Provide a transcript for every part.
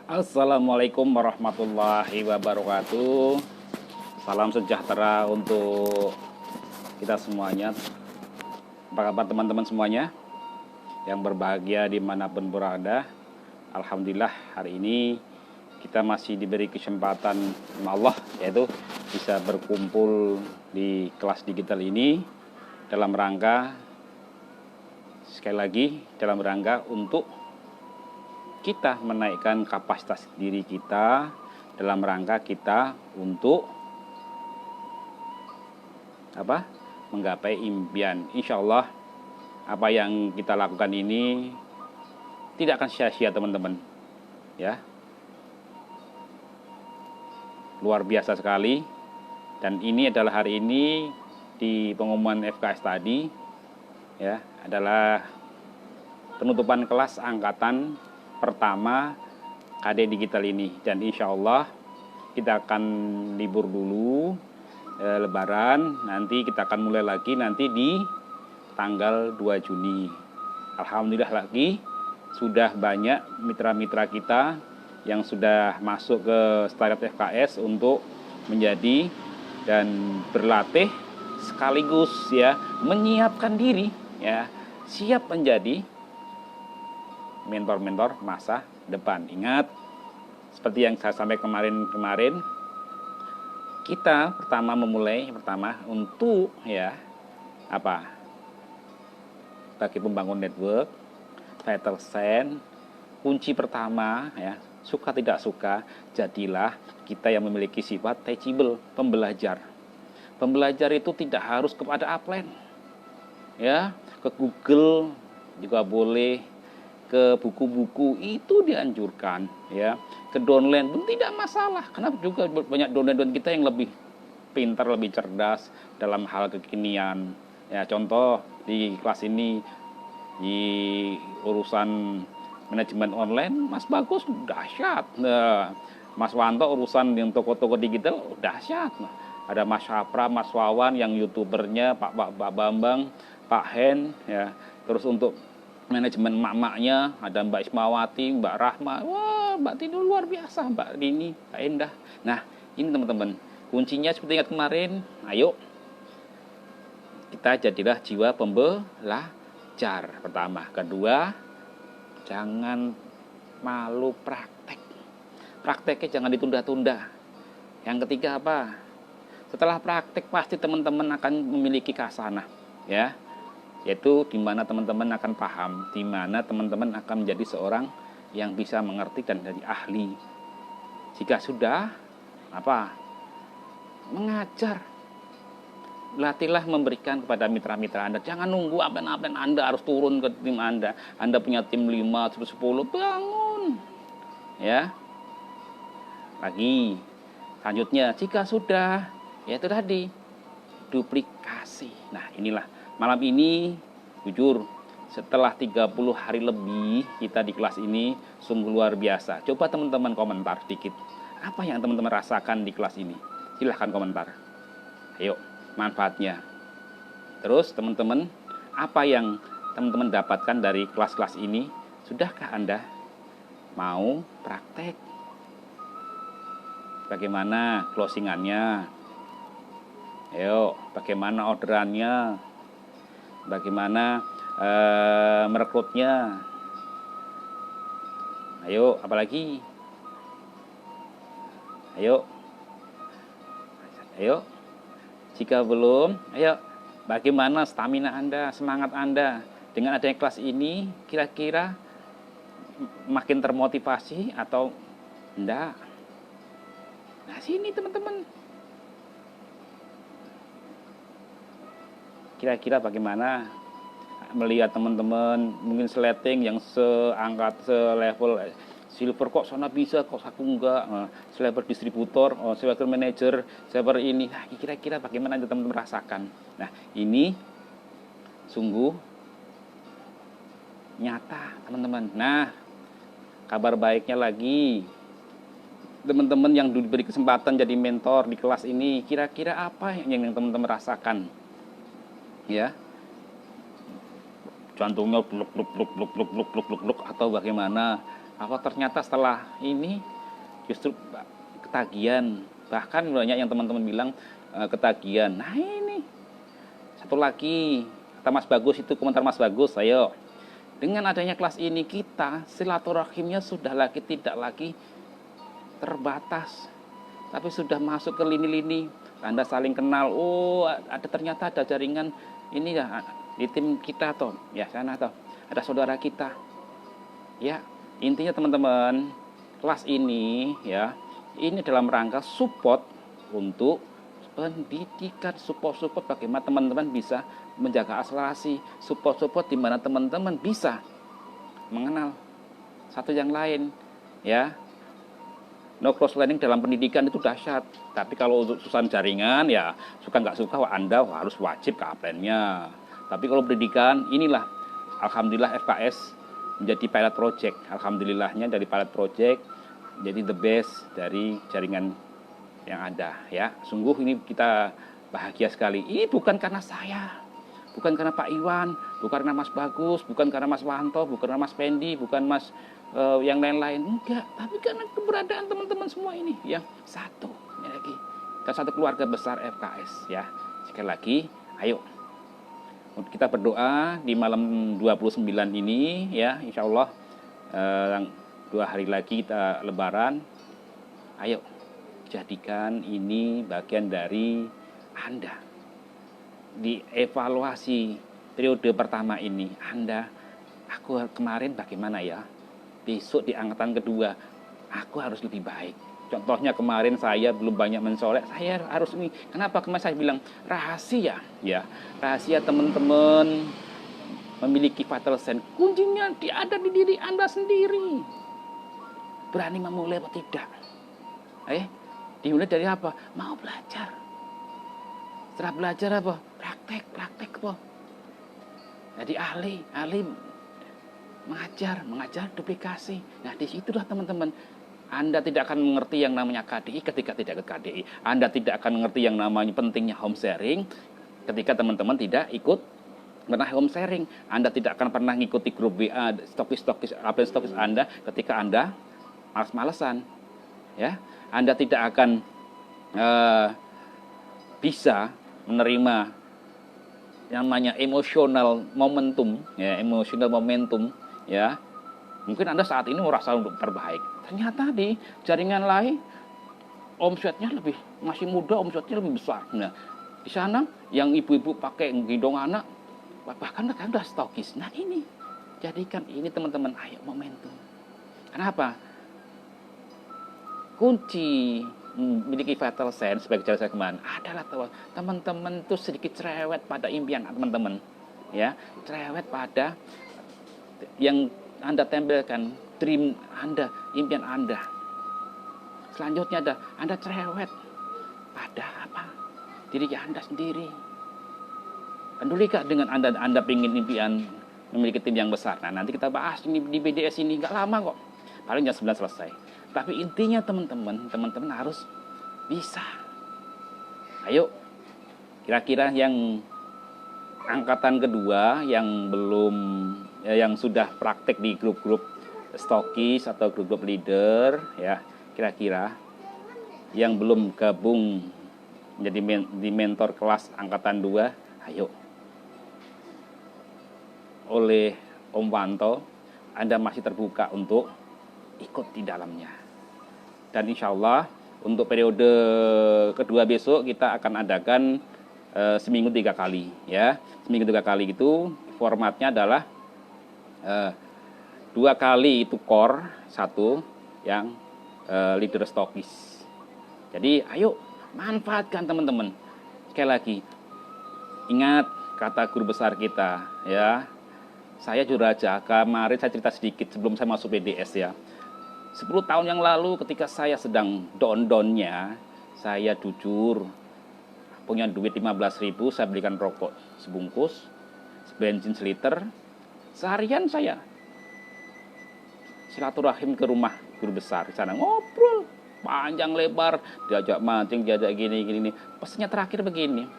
Assalamualaikum warahmatullahi wabarakatuh. Salam sejahtera untuk kita semuanya. Apa kabar teman-teman semuanya yang berbahagia dimanapun berada? Alhamdulillah hari ini kita masih diberi kesempatan sama Allah, yaitu bisa berkumpul di kelas digital ini dalam rangka, sekali lagi, dalam rangka untuk kita menaikkan kapasitas diri kita, dalam rangka kita untuk menggapai impian. Insya Allah apa yang kita lakukan ini tidak akan sia-sia teman-teman, ya, luar biasa sekali. Dan ini adalah hari ini di pengumuman FKS tadi, ya, adalah penutupan kelas angkatan pertama KD Digital ini. Dan insya Allah kita akan libur dulu, Lebaran. Nanti kita akan mulai lagi nanti di tanggal 2 Juni. Alhamdulillah lagi sudah banyak mitra-mitra kita yang sudah masuk ke startup FKS untuk menjadi dan berlatih sekaligus ya menyiapkan diri, ya, siap menjadi mentor-mentor masa depan. Ingat, seperti yang saya sampaikan kemarin, kita memulai untuk bagi pembangun network, vital sign, kunci pertama, ya, suka tidak suka, jadilah kita yang memiliki sifat teachable, pembelajar. Pembelajar itu tidak harus kepada upline, ya, ke Google juga boleh, ke buku-buku itu dianjurkan, ya, ke download pun tidak masalah. Kenapa juga banyak download kita yang lebih pintar, lebih cerdas dalam hal kekinian, ya. Contoh di kelas ini di urusan manajemen online, Mas Bagus dahsyat. Nah, Mas Wanto urusan yang toko-toko digital dahsyat. Nah, ada Mas Sapra, Mas Wawan yang youtubernya, Pak Bambang, Pak Hen, ya. Terus untuk manajemen mak-maknya ada Mbak Ismawati, Mbak Rahma, wah, Mbak Tino luar biasa, Mbak Dini, Mbak Endah. Nah, ini teman-teman, kuncinya seperti ingat kemarin, ayo kita jadilah jiwa pembelajar pertama. Kedua, jangan malu praktek. Prakteknya jangan ditunda-tunda. Yang ketiga apa? Setelah praktek pasti teman-teman akan memiliki khasanah, ya. Yaitu di mana teman-teman akan paham, di mana teman-teman akan menjadi seorang yang bisa mengerti dan jadi ahli. Jika sudah mengajar, latihlah memberikan kepada mitra-mitra Anda. Jangan nunggu upline Anda harus turun ke tim Anda. Anda punya tim 5, 10, bangun, ya. Lagi selanjutnya, jika sudah, ya itu tadi, duplikasi. Nah, inilah malam ini, jujur, setelah 30 hari lebih kita di kelas ini, sungguh luar biasa. Coba teman-teman komentar sedikit. Apa yang teman-teman rasakan di kelas ini? Silahkan komentar. Ayo, manfaatnya. Terus teman-teman, apa yang teman-teman dapatkan dari kelas-kelas ini? Sudahkah Anda mau praktek? Bagaimana closingannya? Ayo, bagaimana orderannya? Bagaimana merekrutnya? Ayo, apalagi? Ayo. Jika belum, ayo, bagaimana stamina Anda, semangat Anda? Dengan adanya kelas ini, kira-kira makin termotivasi atau enggak? Nah, sini teman-teman. Kira-kira bagaimana melihat teman-teman mungkin sleting yang seangkat, selevel silver, kok sana bisa, kok aku enggak, selevel distributor, selevel manager, selevel ini. Nah, kira-kira bagaimana teman-teman rasakan? Nah, ini sungguh nyata teman-teman. Nah, kabar baiknya lagi, teman-teman yang diberi kesempatan jadi mentor di kelas ini, kira-kira apa yang teman-teman rasakan? Ya, jantungnya bluk bluk bluk bluk bluk bluk bluk bluk bluk, atau bagaimana, Apa ternyata setelah ini justru ketagihan, bahkan banyak yang teman-teman bilang ketagihan. Nah ini satu lagi, kata Mas Bagus itu, komentar Mas Bagus, ayo dengan adanya kelas ini kita silaturahimnya sudah tidak lagi terbatas, tapi sudah masuk ke lini-lini. Anda saling kenal, oh ternyata ada jaringan ini ya di tim kita toh, ya sana toh ada saudara kita. Ya, intinya teman-teman, kelas ini ya, ini dalam rangka support untuk pendidikan, support bagaimana teman-teman bisa menjaga akselerasi, support di mana teman-teman bisa mengenal satu yang lain, ya. No cross learning dalam pendidikan itu dahsyat. Tapi kalau untuk susunan jaringan ya suka nggak suka Anda harus wajib ke upline-nya. Tapi kalau pendidikan inilah alhamdulillah FKS menjadi pilot project. Alhamdulillahnya dari pilot project jadi the best dari jaringan yang ada ya. Sungguh ini kita bahagia sekali. Ini bukan karena saya, bukan karena Pak Iwan, bukan karena Mas Bagus, bukan karena Mas Wanto, bukan karena Mas Pendi, bukan Mas yang lain-lain, enggak, tapi karena keberadaan teman-teman semua ini yang satu, ini lagi kita satu keluarga besar FKS ya. Sekali lagi, ayo kita berdoa di malam 29 ini ya, insya Allah 2 hari lagi kita lebaran. Ayo jadikan ini bagian dari Anda di evaluasi periode pertama ini. Aku kemarin bagaimana ya, besok di angkatan kedua aku harus lebih baik. Contohnya kemarin saya belum banyak mensolek, saya harus ini. Kenapa kemarin saya bilang rahasia ya, rahasia teman-teman memiliki vital sense kuncinya ada di diri Anda sendiri. Berani memulai atau tidak? Dimulai dari apa? Mau belajar. Setelah belajar apa? Praktek apa? Jadi ahli mengajar duplikasi. Nah, disitulah teman-teman, Anda tidak akan mengerti yang namanya KDI ketika tidak ikut KDI. Anda tidak akan mengerti yang namanya pentingnya home sharing ketika teman-teman tidak ikut pernah home sharing. Anda tidak akan pernah mengikuti grup WA stokis Anda ketika Anda malas-malesan. Ya, Anda tidak akan bisa menerima yang namanya emotional momentum ya. Mungkin Anda saat ini merasa untuk terbaik, ternyata di jaringan lain omsetnya masih muda, omsetnya lebih besar. Nah, di sana yang ibu-ibu pakai gendong anak bahkan mereka udah stokis. Nah, ini jadikan ini teman-teman, ayo momentum. Kenapa? Kunci memiliki vital sense sebagai cara saya kemarin adalah teman-teman itu sedikit cerewet pada impian teman-teman ya, cerewet pada yang Anda tempelkan, dream Anda, impian Anda. Selanjutnya Anda cerewet pada apa? Diri Anda sendiri. Peduli dengan Anda ingin impian memiliki tim yang besar. Nah, nanti kita bahas ini di BDS ini, nggak lama kok, paling jam 9 selesai. Tapi intinya teman-teman harus bisa. Ayo, kira-kira yang angkatan kedua yang belum, yang sudah praktek di grup-grup stokis atau grup-grup leader, ya, kira-kira yang belum gabung menjadi di mentor kelas angkatan 2, ayo. Oleh Om Wanto, Anda masih terbuka untuk ikut di dalamnya. Dan insya Allah untuk periode kedua besok kita akan adakan seminggu 3 kali ya. Seminggu 3 kali itu formatnya adalah 2 kali itu core, 1 yang leader stokis. Jadi ayo manfaatkan teman-teman. Sekali lagi, ingat kata guru besar kita ya. Saya Juraja, kemarin saya cerita sedikit sebelum saya masuk BDS ya. 10 tahun yang lalu ketika saya sedang down-downnya, saya jujur punya duit 15.000, saya belikan rokok sebungkus, bensin seliter, seharian saya silaturahim ke rumah guru besar di sana, ngobrol panjang lebar, diajak mancing, diajak gini. Pesannya terakhir begini,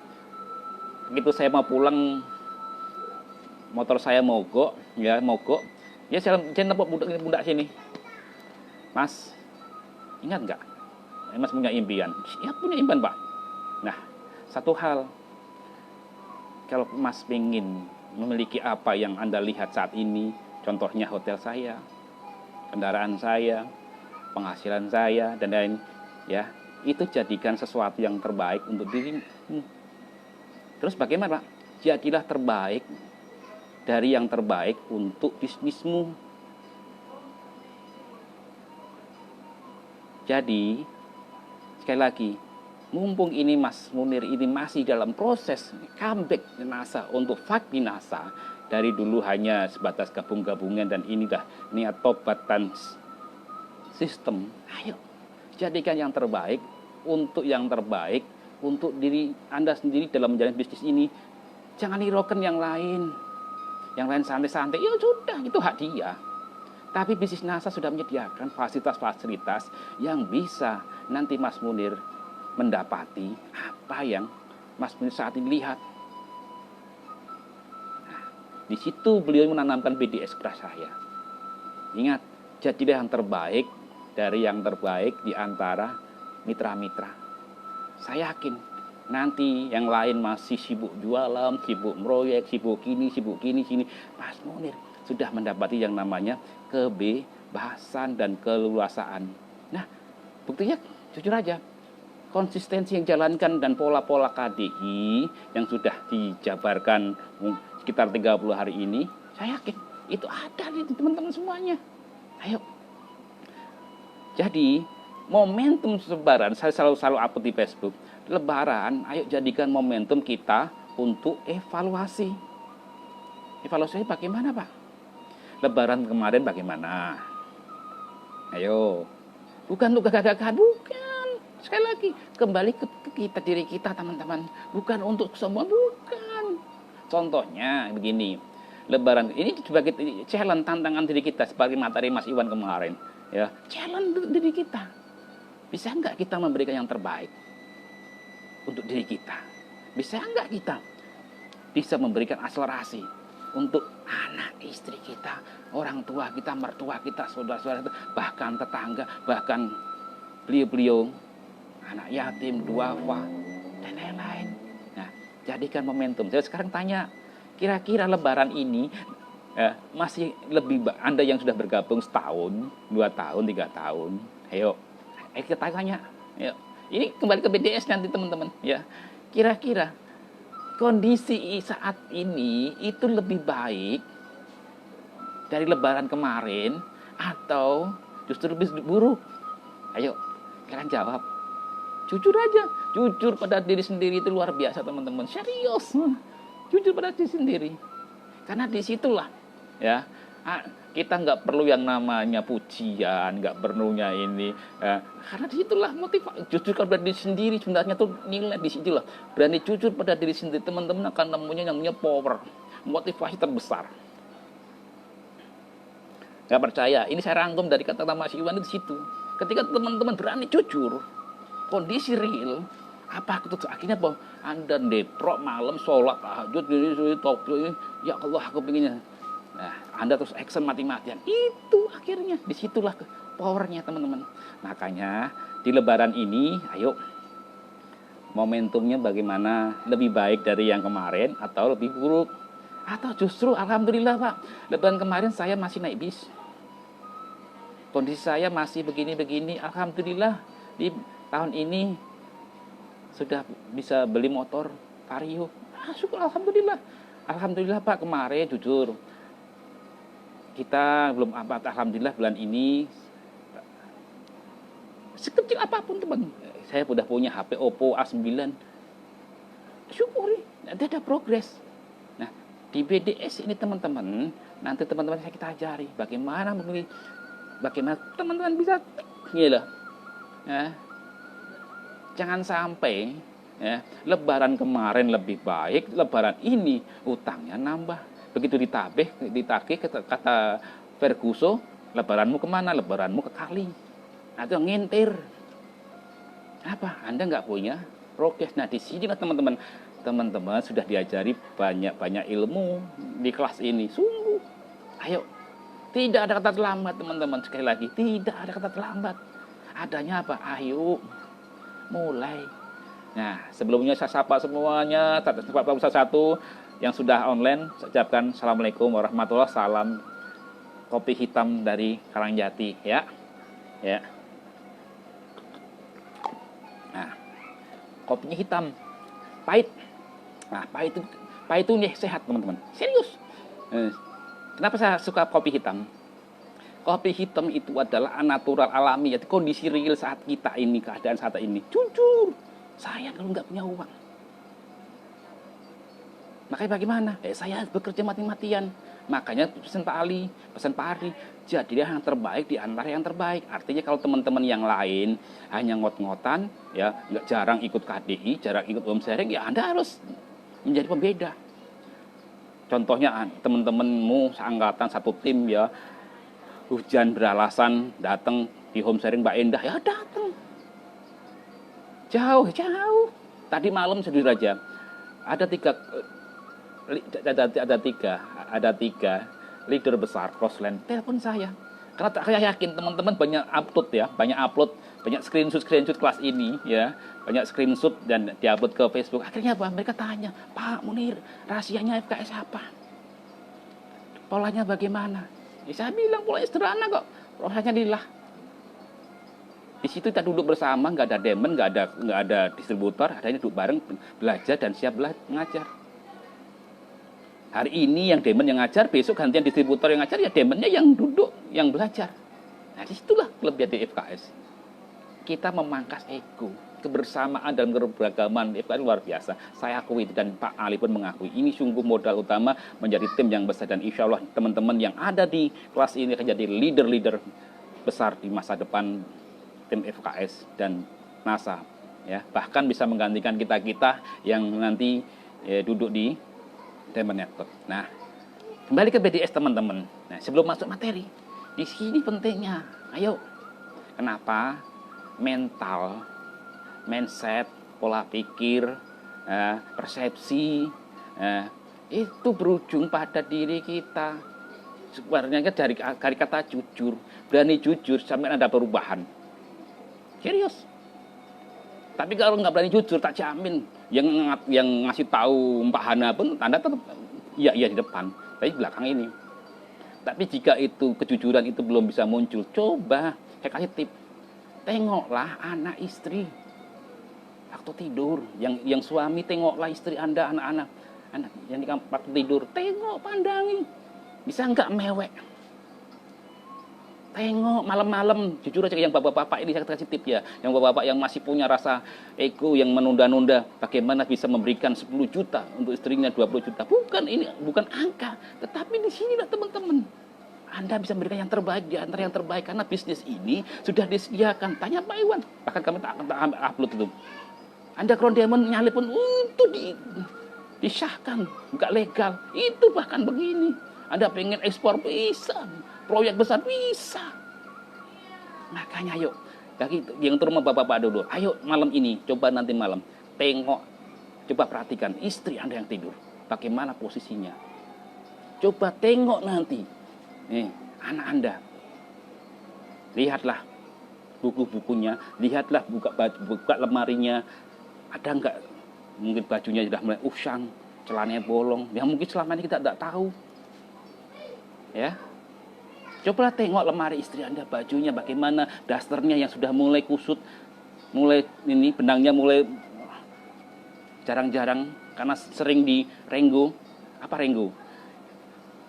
begitu saya mau pulang, motor saya mogok, ya saya nempel budak sini. Mas, ingat nggak? Mas punya impian. Ya punya impian, Pak. Nah, satu hal, kalau Mas ingin memiliki apa yang Anda lihat saat ini, contohnya hotel saya, kendaraan saya, penghasilan saya, dan lain, ya, itu jadikan sesuatu yang terbaik untuk dirimu. Terus bagaimana, Pak? Jadilah terbaik dari yang terbaik untuk bisnismu. Jadi, sekali lagi, mumpung ini Mas Munir ini masih dalam proses comeback NASA untuk vaksin NASA, dari dulu hanya sebatas gabung-gabungan dan ini dah niat tobatan sistem. Ayo, jadikan yang terbaik untuk diri Anda sendiri dalam menjalani bisnis ini. Jangan hiraukan yang lain. Yang lain santai-santai, ya sudah, itu hak dia. Tapi bisnis NASA sudah menyediakan fasilitas-fasilitas yang bisa nanti Mas Munir mendapati apa yang Mas Munir saat ini lihat. Nah, di situ beliau menanamkan BDS kepada saya. Ingat, jadilah yang terbaik dari yang terbaik di antara mitra-mitra. Saya yakin nanti yang lain masih sibuk jualan, sibuk proyek, sibuk sini. Mas Munir sudah mendapati yang namanya kebebasan dan keleluasaan. Nah, buktinya jujur aja, konsistensi yang jalankan dan pola-pola KDI yang sudah dijabarkan sekitar 30 hari ini, saya yakin itu ada di teman-teman semuanya. Ayo. Jadi, momentum Lebaran, saya selalu upload di Facebook. Lebaran, ayo jadikan momentum kita untuk evaluasi. Evaluasi bagaimana, Pak? Lebaran kemarin bagaimana? Ayo. Bukan untuk gagah-gagahan, bukan. Sekali lagi, kembali ke kita, diri kita, teman-teman. Bukan untuk semua, bukan. Contohnya begini. Lebaran ini sebagai challenge, tantangan diri kita sebagai materi Mas Iwan kemarin. Ya, challenge diri kita. Bisa enggak kita memberikan yang terbaik untuk diri kita? Bisa enggak kita bisa memberikan akselerasi untuk anak istri kita, orang tua kita, mertua kita, saudara-saudara kita, bahkan tetangga, bahkan beliau-beliau, anak yatim, duafa, dan lain-lain. Nah, jadikan momentum. Saya sekarang tanya, kira-kira Lebaran ini masih lebih, Anda yang sudah bergabung setahun, 2 tahun, 3 tahun, ayo kita tanya, ya. Ini kembali ke BDS nanti teman-teman, ya. Kira-kira kondisi saat ini itu lebih baik dari Lebaran kemarin atau justru lebih buruk? Ayo, kalian jawab. Jujur aja, jujur pada diri sendiri itu luar biasa teman-teman. Serius, jujur pada diri sendiri. Karena disitulah, ya. Kita nggak perlu yang namanya pujian, nggak perlunya ini, karena disitulah motivasi. Jujur pada diri sendiri sebenarnya tuh nilai di situlah. Berani jujur pada diri sendiri, teman-teman akan nemunya yang namanya power, motivasi terbesar. Nggak percaya? Ini saya rangkum dari kata-kata Mas Iwan di situ. Ketika teman-teman berani jujur, kondisi real, apa itu akhirnya bahwa Anda deprok malam sholat tahajud ini, ya Allah aku pengennya. Nah, Anda terus action mati-matian. Itu akhirnya, disitulah powernya teman-teman. Makanya di Lebaran ini, ayo momentumnya bagaimana, lebih baik dari yang kemarin atau lebih buruk. Atau justru alhamdulillah Pak, Lebaran kemarin saya masih naik bis. Kondisi saya masih begini-begini, alhamdulillah di tahun ini sudah bisa beli motor Vario. Syukur alhamdulillah. Alhamdulillah Pak, kemarin jujur kita belum alhamdulillah bulan ini sekecil apapun teman, saya sudah punya HP Oppo A9, syukuri, ada progres. Nah, di BDS ini teman-teman, nanti teman-teman saya kita ajari bagaimana memilih, bagaimana teman-teman bisa gila, ya. Jangan sampai ya, Lebaran kemarin lebih baik, Lebaran ini utangnya nambah. Begitu ditagih kata Ferguson, lebaranmu kemana? Lebaranmu ke kali. Atau ngintir. Apa? Anda nggak punya progres. Nah, di sini teman-teman sudah diajari banyak-banyak ilmu di kelas ini. Sungguh. Ayo, Tidak ada kata terlambat, teman-teman. Sekali lagi, tidak ada kata terlambat. Adanya apa? Ayo, mulai. Nah, sebelumnya saya sapa semuanya, satu yang sudah online, saya ucapkan Assalamualaikum warahmatullahi wabarakatuh. Salam kopi hitam dari Karangjati, ya. Ya. Nah, kopinya hitam, pahit. Nah, pahit itu nih sehat, teman-teman. Serius. Kenapa saya suka kopi hitam? Kopi hitam itu adalah natural, alami, ya, kondisi real saat kita ini, keadaan saat ini. Jujur, saya kalau nggak punya uang, makanya bagaimana? Saya bekerja mati-matian. Makanya pesan Pak Ali, pesan Pak Ari, jadilah yang terbaik di antara yang terbaik. Artinya kalau teman-teman yang lain hanya ngot-ngotan, ya nggak, jarang ikut KDI, jarang ikut home sharing, ya Anda harus menjadi pembeda. Contohnya teman-temanmu seangkatan satu tim, ya hujan beralasan datang di home sharing Mbak Endah, ya datang. Jauh. Tadi malam sendiri aja ada tiga leader besar crossland telepon saya. Karena saya yakin teman-teman banyak banyak screenshot kelas ini, ya, banyak screenshot dan diupload ke Facebook. Akhirnya apa? Mereka tanya, Pak Munir, rahasianya FKS apa? Polanya bagaimana? Ya, saya bilang polanya sederhana kok, prosesnya lillah. Di situ kita duduk bersama, nggak ada demon, nggak ada distributor, adanya duduk bareng, belajar dan siap mengajar. Hari ini yang demon yang ngajar, besok gantian distributor yang ngajar, ya demonnya yang duduk, yang belajar. Nah, disitulah kelebihan di FKS. Kita memangkas ego, kebersamaan dalam keberagaman FKS luar biasa. Saya akui itu dan Pak Ali pun mengakui. Ini sungguh modal utama menjadi tim yang besar, dan insya Allah teman-teman yang ada di kelas ini akan jadi leader-leader besar di masa depan tim FKS dan NASA. Ya, bahkan bisa menggantikan kita yang nanti duduk di Diamond Network. Nah, kembali ke BDS teman-teman. Nah, sebelum masuk materi, di sini pentingnya, ayo, kenapa mental, mindset, pola pikir, persepsi, itu berujung pada diri kita. Sebenarnya dari kata jujur, berani jujur sampai ada perubahan. Serius. Tapi kalau nggak berani jujur, tak jamin yang ngasih tahu Mbak Hana pun Anda tetap iya di depan, tapi belakang ini. Tapi jika itu kejujuran itu belum bisa muncul, coba saya kasih tip. Tengoklah anak istri waktu tidur, yang suami tengoklah istri Anda, anak-anak yang di kamar tidur, tengok, pandangi. Bisa nggak mewek? Tengok malam-malam, jujur aja yang bapak-bapak ini saya kasih tip ya, yang bapak-bapak yang masih punya rasa ego yang menunda-nunda, bagaimana bisa memberikan 10 juta untuk istrinya, 20 juta. Bukan angka, tetapi di sinilah teman-teman. Anda bisa memberikan yang terbaik di antara yang terbaik, karena bisnis ini sudah disediakan. Tanya Pak Iwan, bahkan kami tak akan upload itu. Anda Crown Diamond nyalip pun untuk disahkan, nggak legal. Itu bahkan begini. Anda pengen ekspor bisa, proyek besar bisa. Makanya ayo, bagi yang turun bapak-bapak dulu, ayo malam ini, coba nanti malam, tengok, coba perhatikan istri Anda yang tidur, bagaimana posisinya. Coba tengok nanti, anak Anda, lihatlah buku-bukunya, lihatlah buka lemarinya, ada nggak mungkin bajunya sudah mulai usang, celananya bolong, yang mungkin selama ini kita tidak tahu. Ya, coba tengok lemari istri Anda, bajunya bagaimana, dasternya yang sudah mulai kusut, mulai ini benangnya mulai jarang-jarang karena sering di renggo. Apa renggo?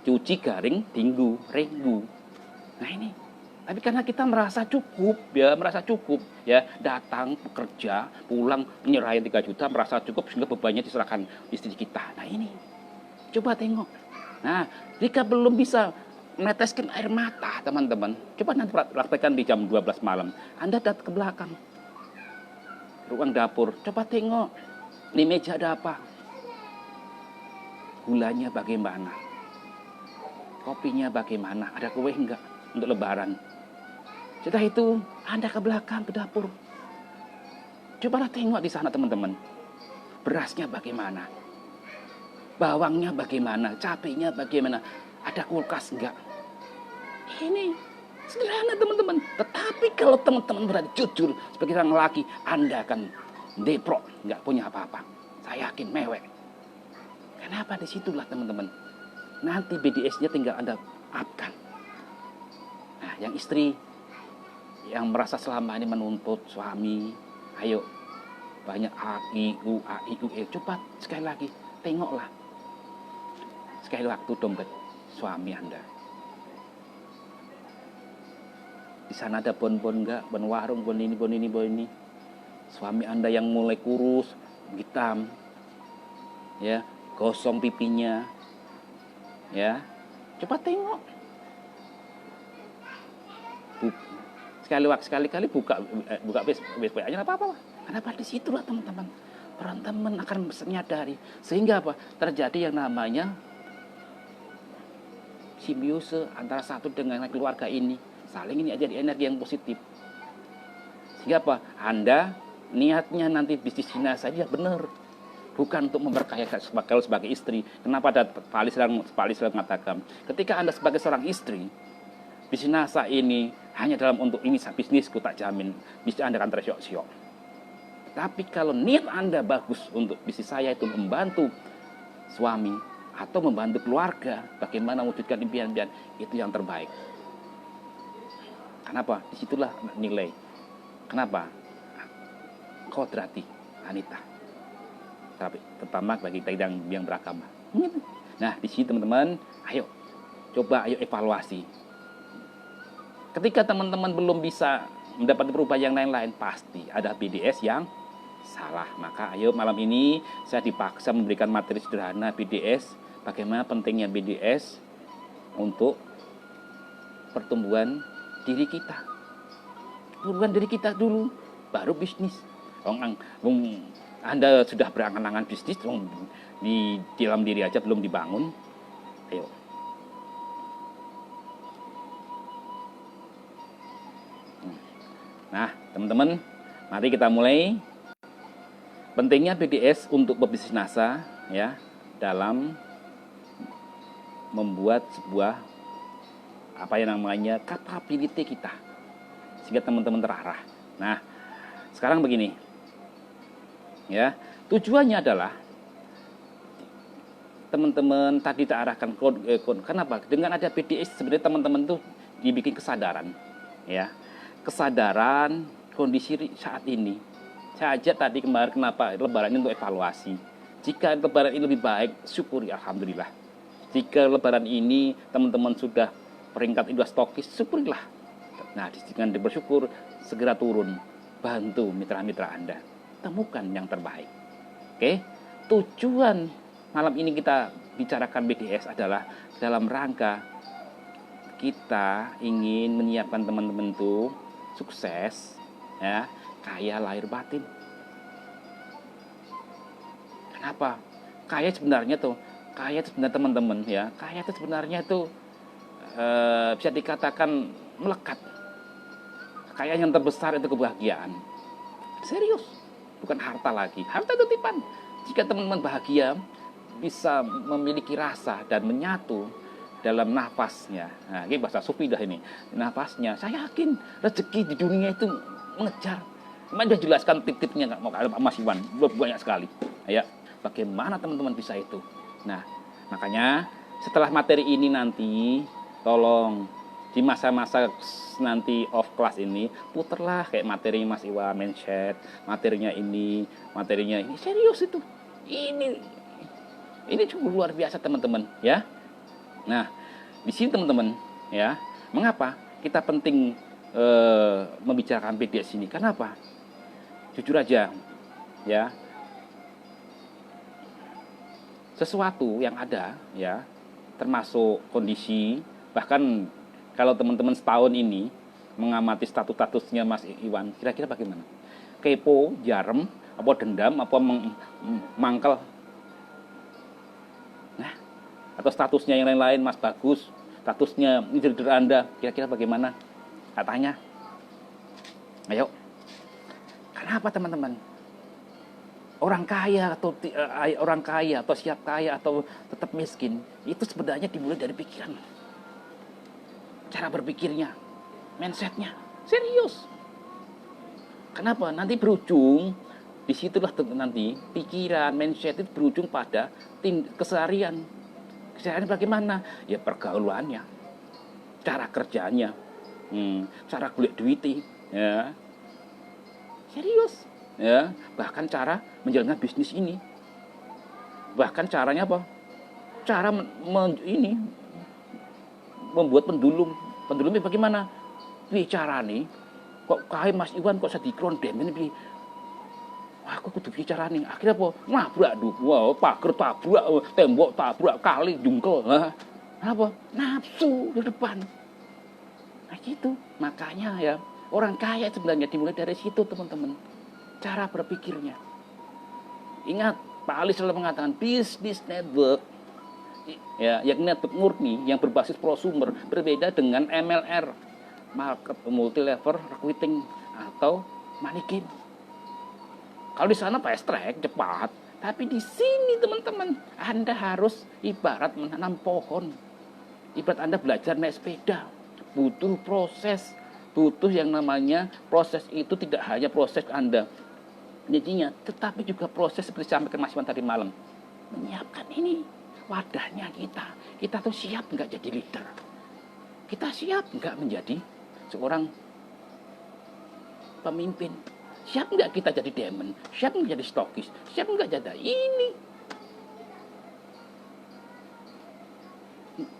Cuci garing tinggu renggo. Nah ini, tapi karena kita merasa cukup ya, datang bekerja, pulang menyerahin 3 juta, merasa cukup sehingga bebannya diserahkan istri kita. Nah ini, coba tengok. Nah, jika belum bisa meneteskan air mata, teman-teman, coba nanti praktekkan di jam 12 malam. Anda datang ke belakang, ruang dapur, coba tengok, di meja ada apa? Gulanya bagaimana? Kopinya bagaimana? Ada kue enggak untuk lebaran? Setelah itu, Anda ke belakang, ke dapur. Cobalah tengok di sana, teman-teman. Berasnya bagaimana? Bawangnya bagaimana, cabenya bagaimana, ada kulkas enggak, Ini sederhana teman-teman. Tetapi kalau teman-teman berani jujur sebagai seorang laki, Anda akan deprok, nggak punya apa-apa. Saya yakin mewek. Kenapa? Disitulah teman-teman. Nanti BDS-nya tinggal Anda upkan. Nah, yang istri yang merasa selama ini menuntut suami, ayo banyak A, I, U, A, I, U, E. Coba sekali lagi, tengoklah. Sekali waktu dompet suami Anda. Di sana ada bon-bon enggak, bon warung, bon ini, bon ini, bon ini. Suami Anda yang mulai kurus, hitam, ya, gosong pipinya, ya, coba tengok. Sekali-kali buka WA-nya apa-apa. Kenapa? Di situlah teman-teman peran teman akan menyadari, sehingga apa? Terjadi yang namanya simbiose antara satu dengan keluarga ini, saling ini jadi energi yang positif. Sehingga apa? Anda niatnya nanti bisnis saja benar, bukan untuk memberkaya sebagai istri. Kenapa ada Pak Ali selalu mengatakan, ketika Anda sebagai seorang istri, bisnis ini hanya dalam untuk ini bisnisku, tak jamin bisnis Anda akan tersyok-syok. Tapi kalau niat Anda bagus untuk bisnis saya itu membantu suami atau membantu keluarga, bagaimana mewujudkan impian-impian, itu yang terbaik. Kenapa? Disitulah nilai. Kenapa? Kodrati Anita. Tapi terutama bagi kita yang beragama. Nah, di sini teman-teman, ayo evaluasi. Ketika teman-teman belum bisa mendapat perubahan yang lain-lain, pasti ada BDS yang salah. Maka ayo malam ini saya dipaksa memberikan materi sederhana BDS, bagaimana pentingnya BDS untuk pertumbuhan diri kita. Pertumbuhan diri kita dulu, baru bisnis. Anda sudah berangan-angan bisnis, di dalam diri aja belum dibangun. Ayo. Nah, teman-teman, mari kita mulai. Pentingnya BDS untuk pebisnis NASA, ya, dalam membuat sebuah apa yang namanya capability kita, sehingga teman-teman terarah. Nah, sekarang begini, ya, tujuannya adalah teman-teman tadi terarahkan kenapa? Dengan ada BDS sebenarnya teman-teman tuh dibikin kesadaran, ya. Kesadaran kondisi saat ini. Saya ajak tadi kemarin kenapa lebaran ini untuk evaluasi. Jika lebaran ini lebih baik, syukuri alhamdulillah. Jika lebaran ini teman-teman sudah peringkat industri stokis, syukurilah. Nah, dengan bersyukur segera turun, bantu mitra-mitra Anda, temukan yang terbaik. Oke, tujuan malam ini kita bicarakan BDS adalah dalam rangka kita ingin menyiapkan teman-teman itu sukses, ya, kaya lahir batin. Kenapa? Kaya sebenarnya teman-teman, ya, kaya itu sebenarnya itu bisa dikatakan melekat. Kekayaan yang terbesar itu kebahagiaan. Serius, bukan harta lagi. Harta itu tipan. Jika teman-teman bahagia, bisa memiliki rasa dan menyatu dalam nafasnya. Nah, ini bahasa sufi dah ini. Nafasnya, saya yakin rezeki di dunia itu mengejar. Sudah jelaskan tip-tipnya nggak mau kalau Mas Iwan, banyak sekali. Ya, bagaimana teman-teman bisa itu? Nah, makanya setelah materi ini nanti, tolong di masa-masa nanti off class ini puterlah kayak materi Mas Iwan, mindset, materinya ini, serius itu. Ini cukup luar biasa teman-teman, ya. Nah, di sini teman-teman, ya, mengapa kita penting membicarakan BDS ini? Kenapa? Jujur aja, ya, sesuatu yang ada, ya, termasuk kondisi, bahkan kalau teman-teman setahun ini mengamati statusnya Mas Iwan, kira-kira bagaimana? Kepo, jarem, apa dendam, apa mangkel? Nah, atau statusnya yang lain-lain, Mas Bagus, statusnya leader Anda, kira-kira bagaimana? Katanya, ayo, kenapa teman-teman? Orang kaya atau siap kaya atau tetap miskin, itu sebenarnya dimulai dari pikiran. cara berpikirnya, mindsetnya. Serius. Kenapa? Nanti berujung, disitulah nanti pikiran, mindset itu berujung pada keseharian. Keseharian bagaimana? Ya pergaulannya, cara kerjanya, cara kulit duiti, ya. Serius. Ya, bahkan cara menjalankan bisnis ini. Bahkan caranya apa? Cara membuat pendulum. Pendulumnya bagaimana? Bicara nih, kok kae Mas Iwan kok sedikron dem ini. Wah, aku kudu bicara nih. Akhirnya apa? Nabrak wah, pager tabrak, tembok tabrak, kali jungkel. Nah, apa? Nafsu di depan. Nah, gitu. Makanya ya, orang kaya sebenarnya dimulai dari situ, teman-teman. Cara berpikirnya. Ingat, Pak Ali selalu mengatakan bisnis network, ya, yang network murni yang berbasis prosumer berbeda dengan MLR, market multi level recruiting atau money game. Kalau di sana fast track cepat, tapi di sini teman-teman Anda harus ibarat menanam pohon, ibarat Anda belajar naik sepeda, butuh proses, butuh yang namanya proses itu tidak hanya proses Anda jadinya, tetapi juga proses seperti sampaikan Mas Iwan tadi malam, menyiapkan ini wadahnya kita tuh siap nggak jadi leader, kita siap nggak menjadi seorang pemimpin, siap nggak kita jadi demon, siap nggak jadi stokis, siap nggak jadi ini.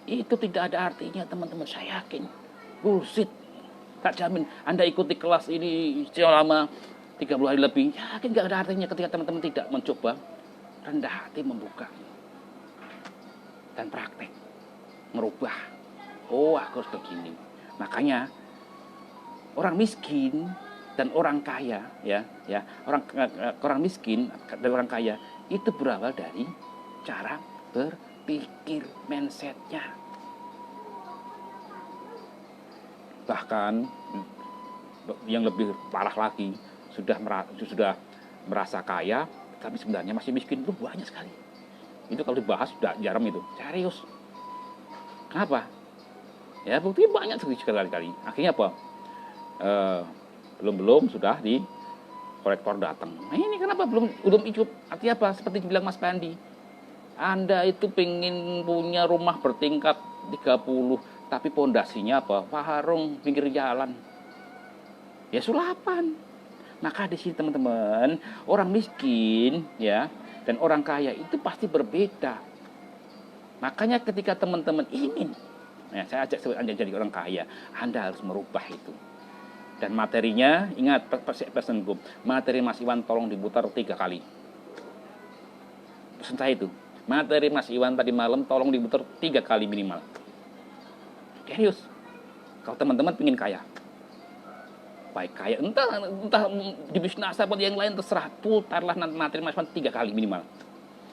Itu tidak ada artinya teman-teman, saya yakin bullshit. Tak jamin Anda ikuti kelas ini selama 30 hari lebih, yakin gak ada artinya ketika teman-teman tidak mencoba rendah hati membuka dan praktek merubah. Oh, aku harus begini. Makanya orang miskin dan orang kaya, orang miskin dan orang kaya itu berawal dari cara berpikir, mindsetnya. Bahkan yang lebih parah lagi, sudah merasa kaya, tapi sebenarnya masih miskin itu banyak sekali. Itu kalau dibahas sudah jarang itu, serius. Kenapa? Ya buktinya banyak sekali. Akhirnya apa? Belum sudah di kolektor datang. Nah ini kenapa belum ikut? Artinya apa? Seperti dibilang Mas Pandi, Anda itu pengen punya rumah bertingkat 30, tapi pondasinya apa? Warung pinggir jalan. Ya sulapan. Maka di sini teman-teman, orang miskin ya dan orang kaya itu pasti berbeda. Makanya ketika teman-teman ingin, ya, saya ajak Anda jadi orang kaya, Anda harus merubah itu. Dan materinya, ingat pesanku, materi Mas Iwan tolong diputar 3 kali. Pesan saya itu, materi Mas Iwan tadi malam tolong diputar 3 kali minimal. Serius, kalau teman-teman ingin kaya, baik kaya, entah di bisnis apa yang lain terserah, putarlah materi Mas Iwan 3 kali minimal.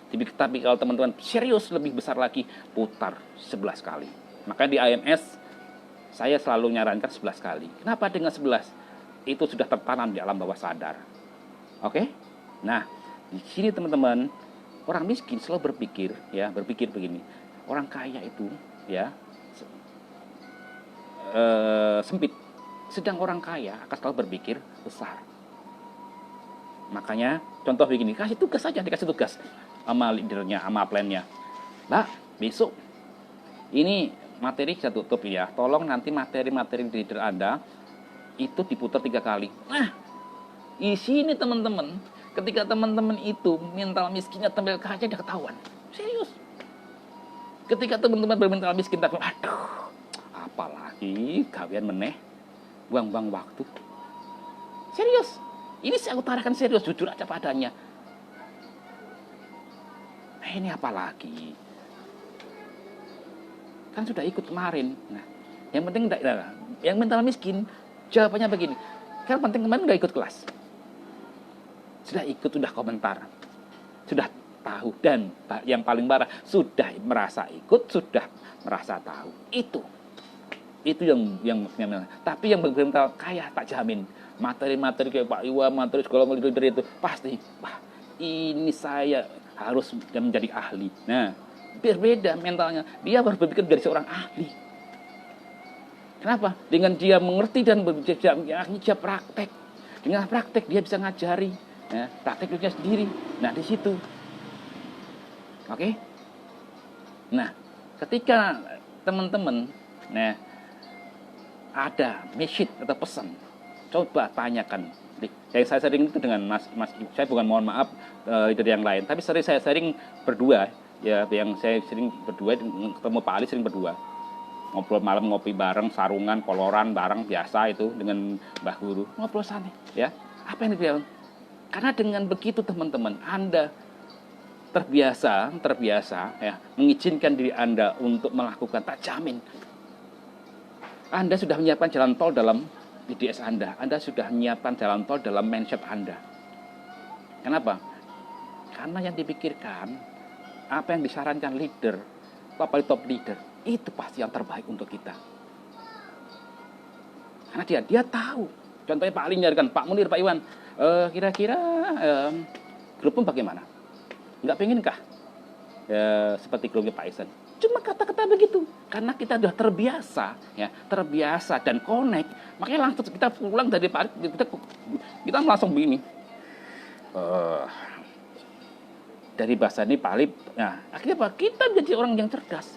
Tapi kalau teman-teman serius lebih besar lagi, putar 11 kali. Maka di IMS saya selalu nyarankan 11 kali. Kenapa dengan 11? Itu sudah tertanam di alam bawah sadar. Oke? Nah, di sini teman-teman, orang miskin selalu berpikir begini. Orang kaya itu ya sempit. Sedang orang kaya akan selalu berpikir besar. Makanya contoh begini, dikasih tugas sama leadernya, sama plannya. Mbak, besok ini materi saya tutup ya. Tolong nanti materi-materi leader Anda itu diputar 3 kali. Nah, di sini teman-teman, ketika teman-teman itu mental miskinnya tampil kaya, udah ketahuan. Serius. Ketika teman-teman bermental miskin, aduh, apalagi gawean meneh, buang-buang waktu. Serius. Ini saya utarakan serius, jujur aja padanya. Nah, ini apa lagi? Kan sudah ikut kemarin. Nah, yang penting yang mental miskin jawabannya begini. Kan penting kemarin udah ikut kelas. Sudah ikut, sudah komentar. Sudah tahu, dan yang paling parah sudah merasa ikut, sudah merasa tahu. Itu yang tapi yang mental kaya tak jamin. Materi-materi kayak Pak Iwan, materi sekolah leader itu pasti, wah, ini saya harus menjadi ahli. Nah, berbeda mentalnya. Dia harus berpikir menjadi seorang ahli. Kenapa? Dengan dia mengerti dan akhirnya dia praktek. Dengan praktek dia bisa ngajari, ya, prakteknya sendiri. Nah di situ, oke. Nah ketika teman-teman, nah ada message atau pesan, coba tanyakan. Yang saya sering itu dengan Mas, saya bukan mohon maaf dari yang lain, tapi saya sering berdua, ya, yang saya sering berdua ketemu Pak Ali sering berdua. Ngobrol malam, ngopi bareng, sarungan, koloran bareng biasa itu dengan Mbah Guru, ngobrol sana, ya. Apa yang dia? Karena dengan begitu teman-teman, Anda terbiasa ya, mengizinkan diri Anda untuk melakukan, tak jamin Anda sudah menyiapkan jalan tol dalam BDS Anda sudah menyiapkan jalan tol dalam mindset Anda. Kenapa? Karena yang dipikirkan, apa yang disarankan leader, apalagi top leader, itu pasti yang terbaik untuk kita. Karena dia tahu. Contohnya Pak Ali nyarikan, Pak Munir, Pak Iwan, kira-kira grupnya bagaimana? Nggak pengenkah seperti grupnya Pak Isen? Cuma kata-kata begitu. Karena kita sudah terbiasa, ya, terbiasa dan connect. Makanya langsung kita pulang dari Pak Ali, kita langsung begini. Dari bahasa ini Pak Ali, nah, akhirnya apa? Kita menjadi orang yang cerdas.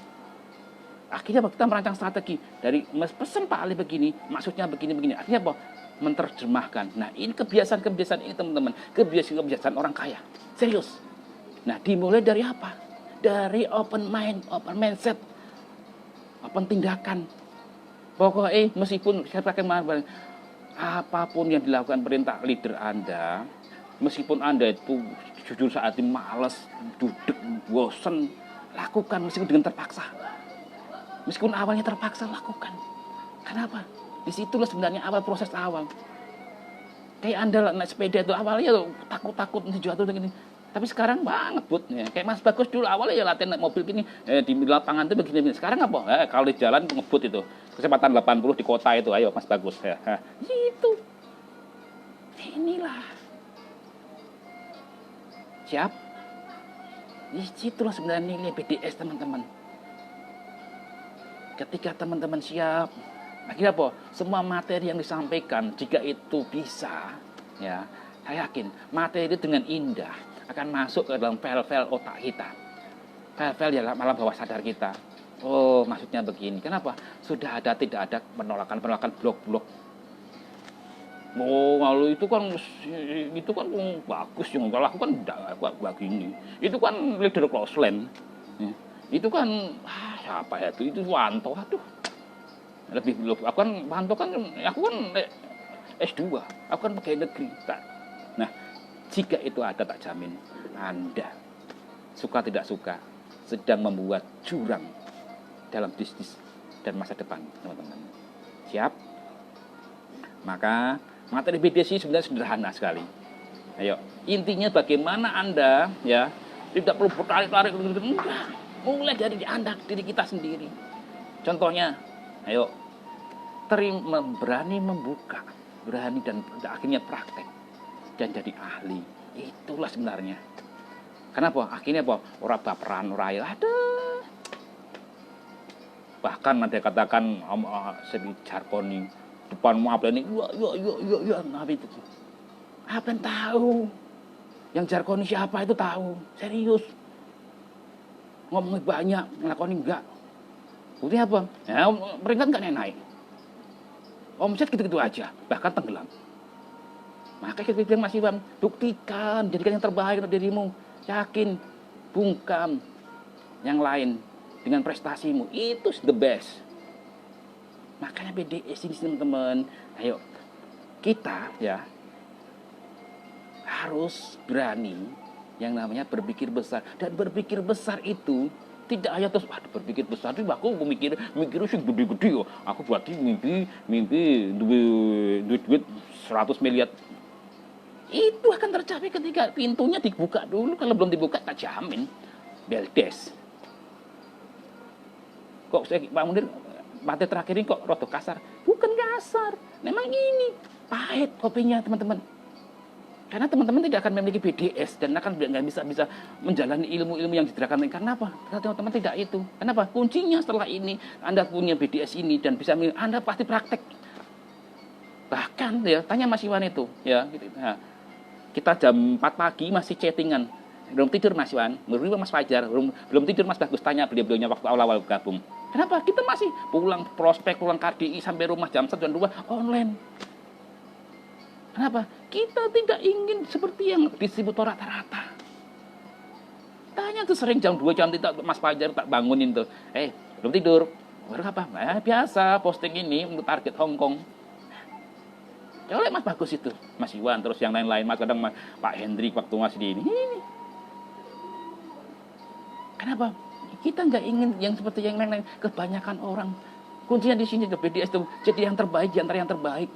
Akhirnya apa? Kita merancang strategi dari pesan Pak Ali begini, maksudnya begini-begini. Akhirnya apa? Menerjemahkan. Nah, ini kebiasaan-kebiasaan ini teman-teman, kebiasaan-kebiasaan orang kaya. Serius. Nah, dimulai dari apa? Dari open mind, open mindset, open tindakan. Pokoknya meskipun saya pakai apapun yang dilakukan perintah leader Anda, meskipun Anda itu jujur saat ini malas, duduk, bosen, lakukan meskipun dengan terpaksa. Meskipun awalnya terpaksa, lakukan. Kenapa? Disitulah sebenarnya awal proses awal. Kayak Anda naik sepeda itu awalnya takut-takut jatuh begini. Tapi sekarang banget, Bud. Ya, kayak Mas Bagus dulu awalnya ya latihan naik mobil gini, di lapangan itu begini-begini. Sekarang apa? Kalau di jalan ngebut itu. Kecepatan 80 di kota itu. Ayo Mas Bagus. Ya, itu. Inilah. Siap? Disitulah sebenarnya nilai BDS, teman-teman. Ketika teman-teman siap, akhirnya apa? Semua materi yang disampaikan, jika itu bisa, ya, saya yakin materi itu dengan indah akan masuk ke dalam file-file otak kita, file-file di alam bawah sadar kita. Oh, maksudnya begini. Kenapa? Sudah ada, tidak ada penolakan blok-blok. Oh, kalau itu kan bagus yang kalau aku kan tidak begini. Itu kan leader Closeland. Ya. Itu kan siapa ya itu Wanto, aduh lebih belum, aku kan Wanto kan, aku kan S2, aku kan pegawai negeri. Nah, jika itu ada, tak jamin Anda suka tidak suka sedang membuat jurang dalam bisnis dan masa depan, teman-teman. Siap? Maka materi BDS sebenarnya sederhana sekali. Ayo, intinya bagaimana Anda, ya, tidak perlu bertarik-tarik, enggak. Mulai dari diri kita sendiri. Contohnya, ayo, berani membuka, berani dan akhirnya praktek dan jadi ahli. Itulah sebenarnya. Kenapa? Akhirnya apa? Orang baperan, orang ada. Bahkan ada katakan seperti jargoni depanmu apa ini? Ya, apa itu? Apa yang tahu? Yang jargoni siapa itu tahu? Serius. Ngomongnya banyak, ngelakoni enggak. Buktinya apa? Ya, peringkat enggak naik. Omset gitu-gitu aja, bahkan tenggelam. Maka kita bilang Mas Iwan, buktikan, jadikan yang terbaik untuk dirimu. Yakin, bungkam yang lain dengan prestasimu. Itu the best. Makanya BDS ini teman-teman, ayo kita ya harus berani yang namanya berpikir besar. Dan berpikir besar itu tidak hanya terus berpikir besar itu aku mikir sih gede-gede yo. Aku berarti mimpi duit 100 miliar. Itu akan tercapai ketika pintunya dibuka dulu. Kalau belum dibuka tak jamin beldes. Kok saya Pak Munir materi terakhir ini kok rada kasar? Bukan kasar. Memang ini pahit kopinya, teman-teman. Karena teman-teman tidak akan memiliki BDS dan akan nggak bisa menjalani ilmu-ilmu yang disediakan. Karena apa? Karena teman-teman tidak itu. Kenapa? Kuncinya setelah ini Anda punya BDS ini dan bisa Anda pasti praktek. Bahkan ya tanya Mas Iwan itu ya. Nah, kita jam 4 pagi masih chattingan. Belum tidur Mas Iwan, belum Mas Fajar, belum tidur Mas Bagus, tanya beliau-beliaunya waktu awal-awal gabung. Kenapa? Kita masih pulang prospek, pulang KDI sampai rumah jam 1 jam 2 online. Kenapa? Kita tidak ingin seperti yang disebut rata-rata. Tanya tuh sering jam 2 jam 3 Mas Fajar tak bangunin tuh. Belum tidur. Baru apa? Biasa posting ini untuk target Hongkong. Ya oleh Mas Bagus itu, Mas Iwan, terus yang lain-lain, Mas kadang Pak Hendrik waktu masih di ini. Kenapa? Kita nggak ingin yang seperti yang lain-lain. Kebanyakan orang kuncinya di sini BDS itu jadi yang terbaik di antara yang terbaik.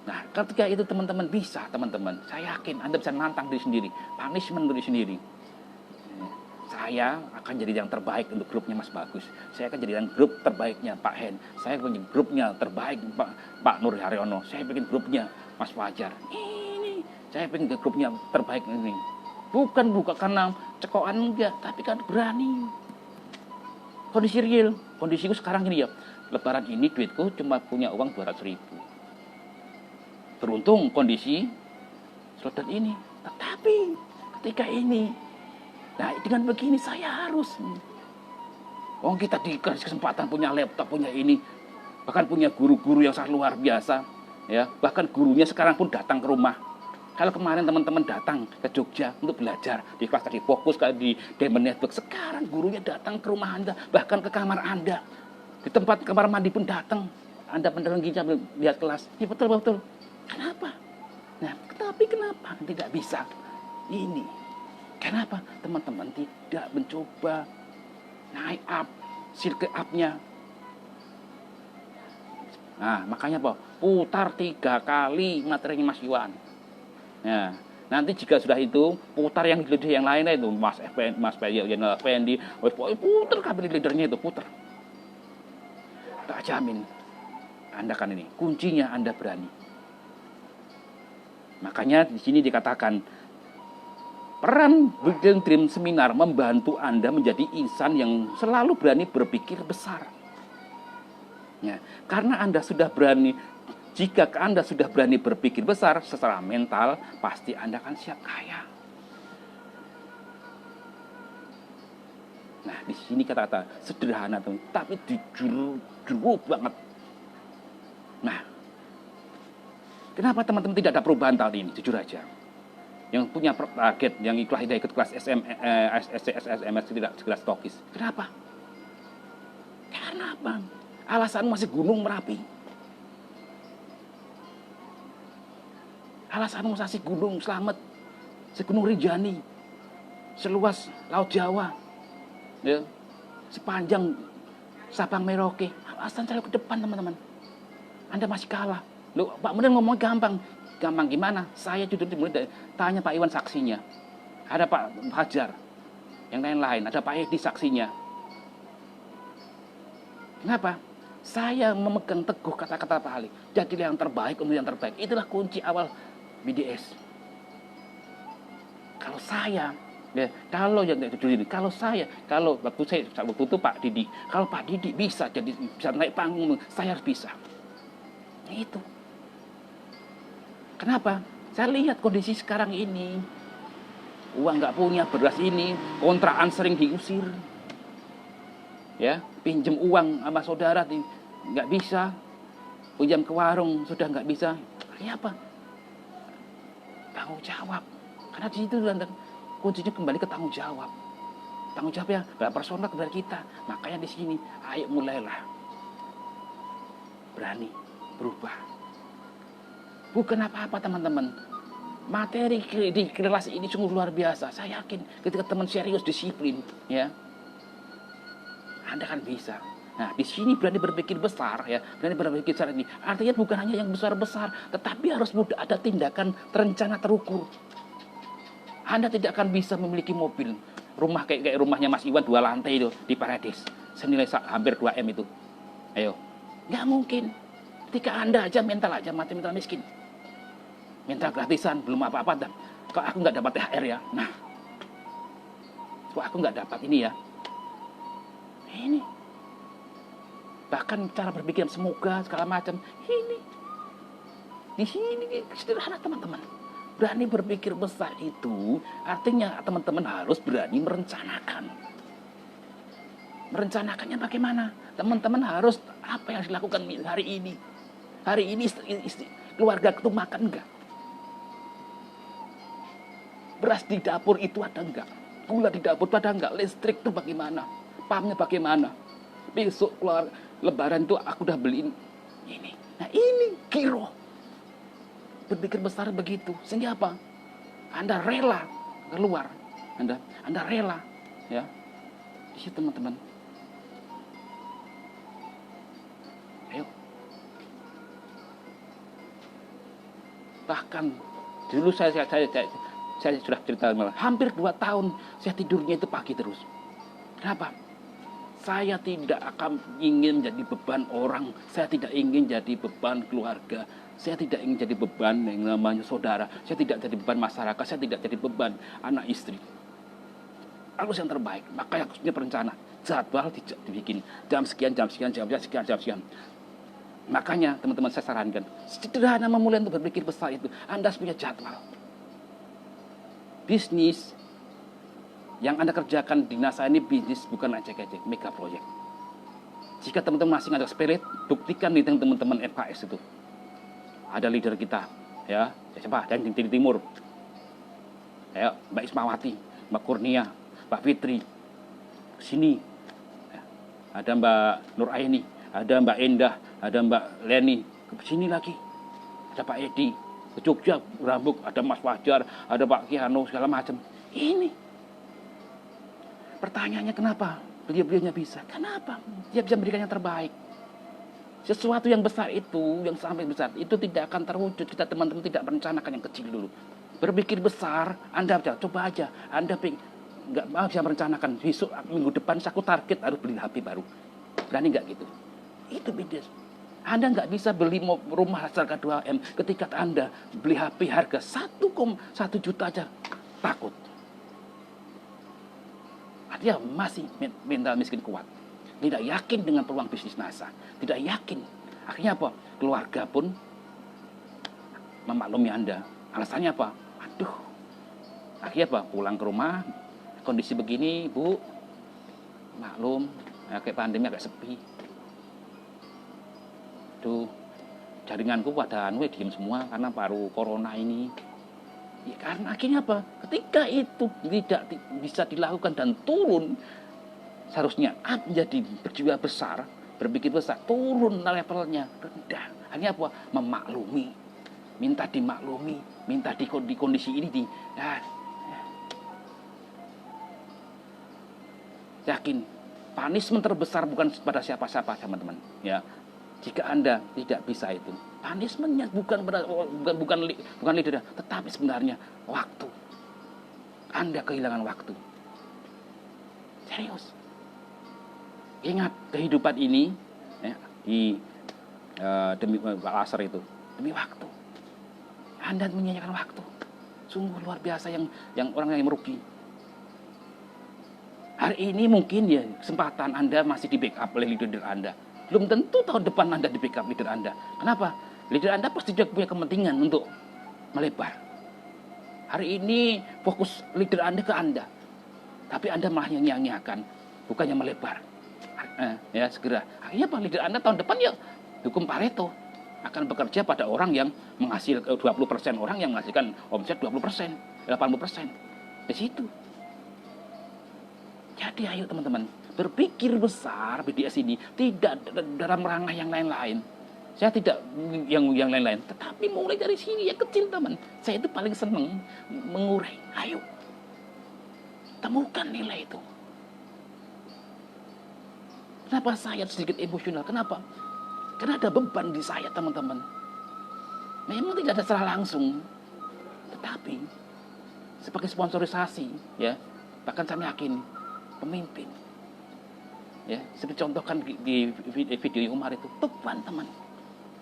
Nah, ketika itu teman-teman bisa, teman-teman, saya yakin Anda bisa nantang diri sendiri, punishment diri sendiri. Saya akan jadi yang terbaik untuk grupnya Mas Bagus. Saya akan jadi yang grup terbaiknya Pak Hen. Saya akan jadi grupnya terbaik Pak Nur Haryono. Saya bikin grupnya Mas Fajar. Ini, saya bikin grupnya terbaik ini. Bukan karena cekokan enggak, tapi kan berani. Kondisi real, kondisiku sekarang ini ya. Lebaran ini duitku cuma punya uang 200.000. Beruntung kondisi slot ini. Tetapi ketika ini, nah dengan begini saya harus. Kita dikasih kesempatan punya laptop, punya ini. Bahkan punya guru-guru yang sangat luar biasa. Ya, bahkan gurunya sekarang pun datang ke rumah. Kalau kemarin teman-teman datang ke Jogja untuk belajar di kelas tadi fokus di Diamond Network, sekarang gurunya datang ke rumah Anda, bahkan ke kamar Anda, di tempat kamar mandi pun datang. Anda penderang sambil lihat kelas. Ya betul. Kenapa? Nah, tapi kenapa tidak bisa? Ini. Kenapa teman-teman tidak mencoba naik up, circle up-nya? Nah, makanya apa? Putar 3 kali materinya Mas Iwan. Nah, nanti jika sudah itu putar yang leader yang lainnya itu Mas Fendi, putar kabel leadernya itu putar. Tak jamin Anda kan ini kuncinya Anda berani. Makanya di sini dikatakan peran Building Dream Seminar membantu Anda menjadi insan yang selalu berani berpikir besar. Ya, karena Anda sudah berani. Jika Anda sudah berani berpikir besar secara mental, pasti Anda akan siap kaya. Nah, di sini kata-kata sederhana, tapi dijuru banget. Nah, kenapa teman-teman tidak ada perubahan tahun ini? Jujur aja. Yang punya target, yang ikut kelas SMS tidak kelas stokis. Kenapa? Karena apa? Alasan masih Gunung Merapi. Alasan masih Gunung Slamet, Gunung Rinjani, seluas Laut Jawa, ya, sepanjang Sabang Merauke. Alasan saya ke depan teman-teman. Anda masih kalah. Loh, Pak Munir ngomong gampang. Gampang gimana? Saya jujur tanya Pak Iwan saksinya. Ada Pak Fajar, yang lain-lain. Ada Pak Edi saksinya. Kenapa? Saya memegang teguh kata-kata Pak Ali. Jadilah yang terbaik untuk yang terbaik. Itulah kunci awal BDS. Kalau saya, ya, kalau waktu itu Pak Didi, kalau Pak Didi bisa naik panggung, saya harus bisa. Itu. Kenapa? Saya lihat kondisi sekarang ini, uang nggak punya, beras ini, kontrakan sering diusir, ya, pinjam uang sama saudara nggak bisa, pinjam ke warung sudah nggak bisa. Ini apa? Tanggung jawab. Karena di situ kuncinya kembali ke tanggung jawab. Tanggung jawab ya personal kepada kita. Makanya di sini, ayo mulailah berani berubah. Bukan apa-apa teman-teman. Materi di kelas ini sungguh luar biasa. Saya yakin ketika teman serius disiplin, ya, Anda kan bisa. Nah, di sini berani berpikir besar, ya, berani berpikir besar ini. Artinya bukan hanya yang besar-besar, tetapi harus ada tindakan terencana, terukur. Anda tidak akan bisa memiliki mobil, rumah kayak rumahnya Mas Iwan 2 lantai itu di Paradis, senilai hampir 2 M itu. Ayo, nggak mungkin. Ketika Anda aja mental miskin. minta gratisan, belum apa-apa, kok aku nggak dapat THR ya, nah, kok aku nggak dapat ini ya, ini, bahkan cara berpikir semoga segala macam, ini, di sini sederhana teman-teman. Berani berpikir besar itu artinya teman-teman harus berani merencanakan. Merencanakannya bagaimana? Teman-teman harus apa yang dilakukan hari ini? Hari ini keluarga itu makan enggak? Beras di dapur itu ada enggak? Gula di dapur ada enggak? Listrik itu bagaimana? Pumpnya bagaimana? Besok keluar lebaran itu aku udah beliin ini. Nah ini kiro. Berpikir besar begitu. Sehingga apa? Anda rela keluar. Anda rela. Ya. Di situ teman-teman. Ayo. Bahkan dulu saya sudah cerita hampir 2 tahun saya tidurnya itu pagi terus. Kenapa? Saya tidak akan ingin jadi beban orang, saya tidak ingin jadi beban keluarga, saya tidak ingin jadi beban yang namanya saudara, saya tidak jadi beban masyarakat, saya tidak jadi beban anak istri. Harus yang terbaik, makanya harusnya berencana, jadwal dibikin, jam sekian. Makanya teman-teman saya sarankan, sederhana memulai untuk berpikir besar itu, Anda harus punya jadwal. Bisnis yang Anda kerjakan di NASA ini bisnis bukan ecek-ecek, mega proyek. Jika teman-teman masih ada spirit, buktikan di teman-teman FKS itu. Ada leader kita, ya, siapa? Dan di timur. Ya, Mbak Ismawati, Mbak Kurnia, Mbak Fitri, sini. Ya, ada Mbak Nur Aini, ada Mbak Endah, ada Mbak Leni, ke sini lagi. Ada Pak Edi, ke Jogja, Rambuk, ada Mas Fajar, ada Pak Kiano, segala macam. Ini. Pertanyaannya kenapa beliau-beliaunya bisa? Kenapa? Dia bisa memberikan yang terbaik. Sesuatu yang besar itu, yang sampai besar, itu tidak akan terwujud. Kita teman-teman tidak merencanakan yang kecil dulu. Berpikir besar, Anda coba aja. Anda nggak mau bisa merencanakan, besok minggu depan aku target harus beli HP baru. Berani nggak gitu? Itu beda. Anda nggak bisa beli rumah harga 2M ketika Anda beli HP harga 1,1 juta aja takut. Dia masih mental miskin kuat. Tidak yakin dengan peluang bisnis NASA. Tidak yakin. Akhirnya apa? Keluarga pun memaklumi Anda. Alasannya apa? Aduh. Akhirnya apa? Pulang ke rumah, kondisi begini, Bu. Maklum, kayak pandemi agak sepi. Tuh, jaringanku pada diem semua karena baru corona ini. Ya, karena akhirnya apa? Ketika itu tidak bisa dilakukan dan turun, seharusnya menjadi berjiwa besar, berpikir besar, turun levelnya, rendah. Akhirnya apa? Memaklumi, minta dimaklumi, minta di kondisi ini yakin, punishment terbesar bukan pada siapa-siapa, teman-teman. Ya, jika Anda tidak bisa itu, punishment-nya bukan leader, tetapi sebenarnya waktu. Anda kehilangan waktu. Serius. Ingat kehidupan ini ya, demi laser itu, demi waktu. Anda menyanyikan waktu. Sungguh luar biasa yang orang yang merugi. Hari ini mungkin ya kesempatan Anda masih di backup oleh leader Anda. Belum tentu tahun depan Anda di backup leader Anda. Kenapa? Leader Anda pasti juga punya kepentingan untuk melebar. Hari ini fokus leader Anda ke Anda. Tapi Anda malah nyanyiakan, bukannya melebar. Ya segera. Akhirnya apa? Leader Anda tahun depan ya hukum Pareto. Akan bekerja pada orang yang menghasilkan 20% orang yang menghasilkan omset 20%, 80%. Di situ. Jadi ayo teman-teman, berpikir besar BDS ini tidak dalam ranah yang lain-lain. Saya tidak yang lain-lain, tetapi mulai dari sini yang kecil teman. Saya itu paling senang mengurai. Ayo, temukan nilai itu. Kenapa saya sedikit emosional? Kenapa? Karena ada beban di saya teman-teman. Memang tidak ada secara langsung, tetapi sebagai sponsorisasi, ya bahkan saya yakin pemimpin. Ya, seperti contohkan di video Umar itu, beban teman.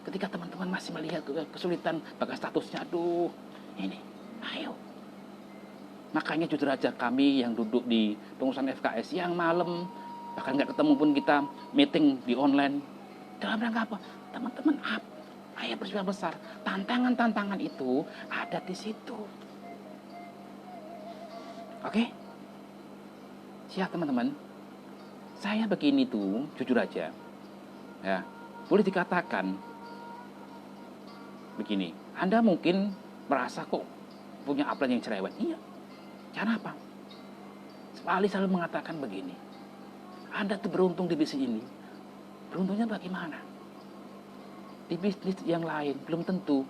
Ketika teman-teman masih melihat kesulitan, bahkan statusnya, aduh, ini, ayo. Makanya jujur aja kami yang duduk di pengurusan FKS yang malam, bahkan nggak ketemu pun kita meeting di online. Dalam rangka apa? Teman-teman, ayo berjuang besar. Tantangan-tantangan itu ada di situ. Oke? Siap teman-teman? Saya begini tuh, jujur aja. Ya, boleh dikatakan begini. Anda mungkin merasa kok punya upline yang cerewet. Iya. Cara apa? Ali selalu mengatakan begini. Anda tuh beruntung di bisnis ini. Beruntungnya bagaimana? Di bisnis yang lain belum tentu.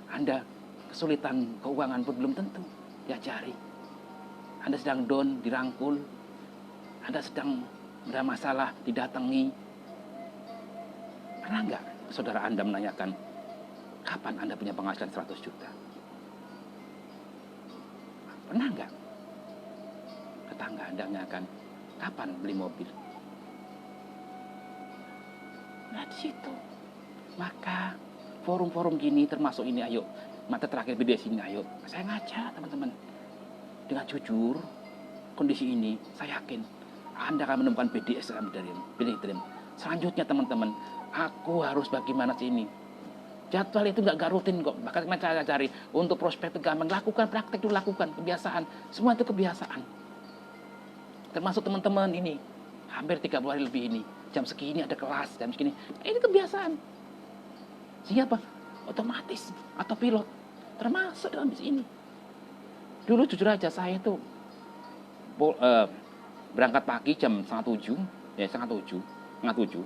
Anda kesulitan keuangan pun belum tentu diajari. Anda sedang down, dirangkul. Anda sedang ada masalah, didatangi. Pernah nggak saudara Anda menanyakan, kapan Anda punya penghasilan 100 juta? Pernah nggak? Tetangga Anda menanyakan, kapan beli mobil? Nah di situ. Maka forum-forum gini termasuk ini, ayo. Mata terakhir BDS ini, ayo. Saya ngajak teman-teman. Dengan jujur, kondisi ini, saya yakin Anda akan menemukan BDS dalam Dream. Selanjutnya teman-teman, aku harus bagaimana sih ini? Jadwal itu nggak rutin kok. Bahkan saya cari untuk prospek itu gampang. Lakukan praktek dulu, lakukan kebiasaan. Semua itu kebiasaan. Termasuk teman-teman ini, hampir 30 hari lebih ini. Jam segini ada kelas, jam segini. Ini kebiasaan. Sehingga apa? Otomatis atau pilot termasuk dalam bisnis ini. Dulu jujur aja saya tuh berangkat pagi jam 6:30, ya 6:30,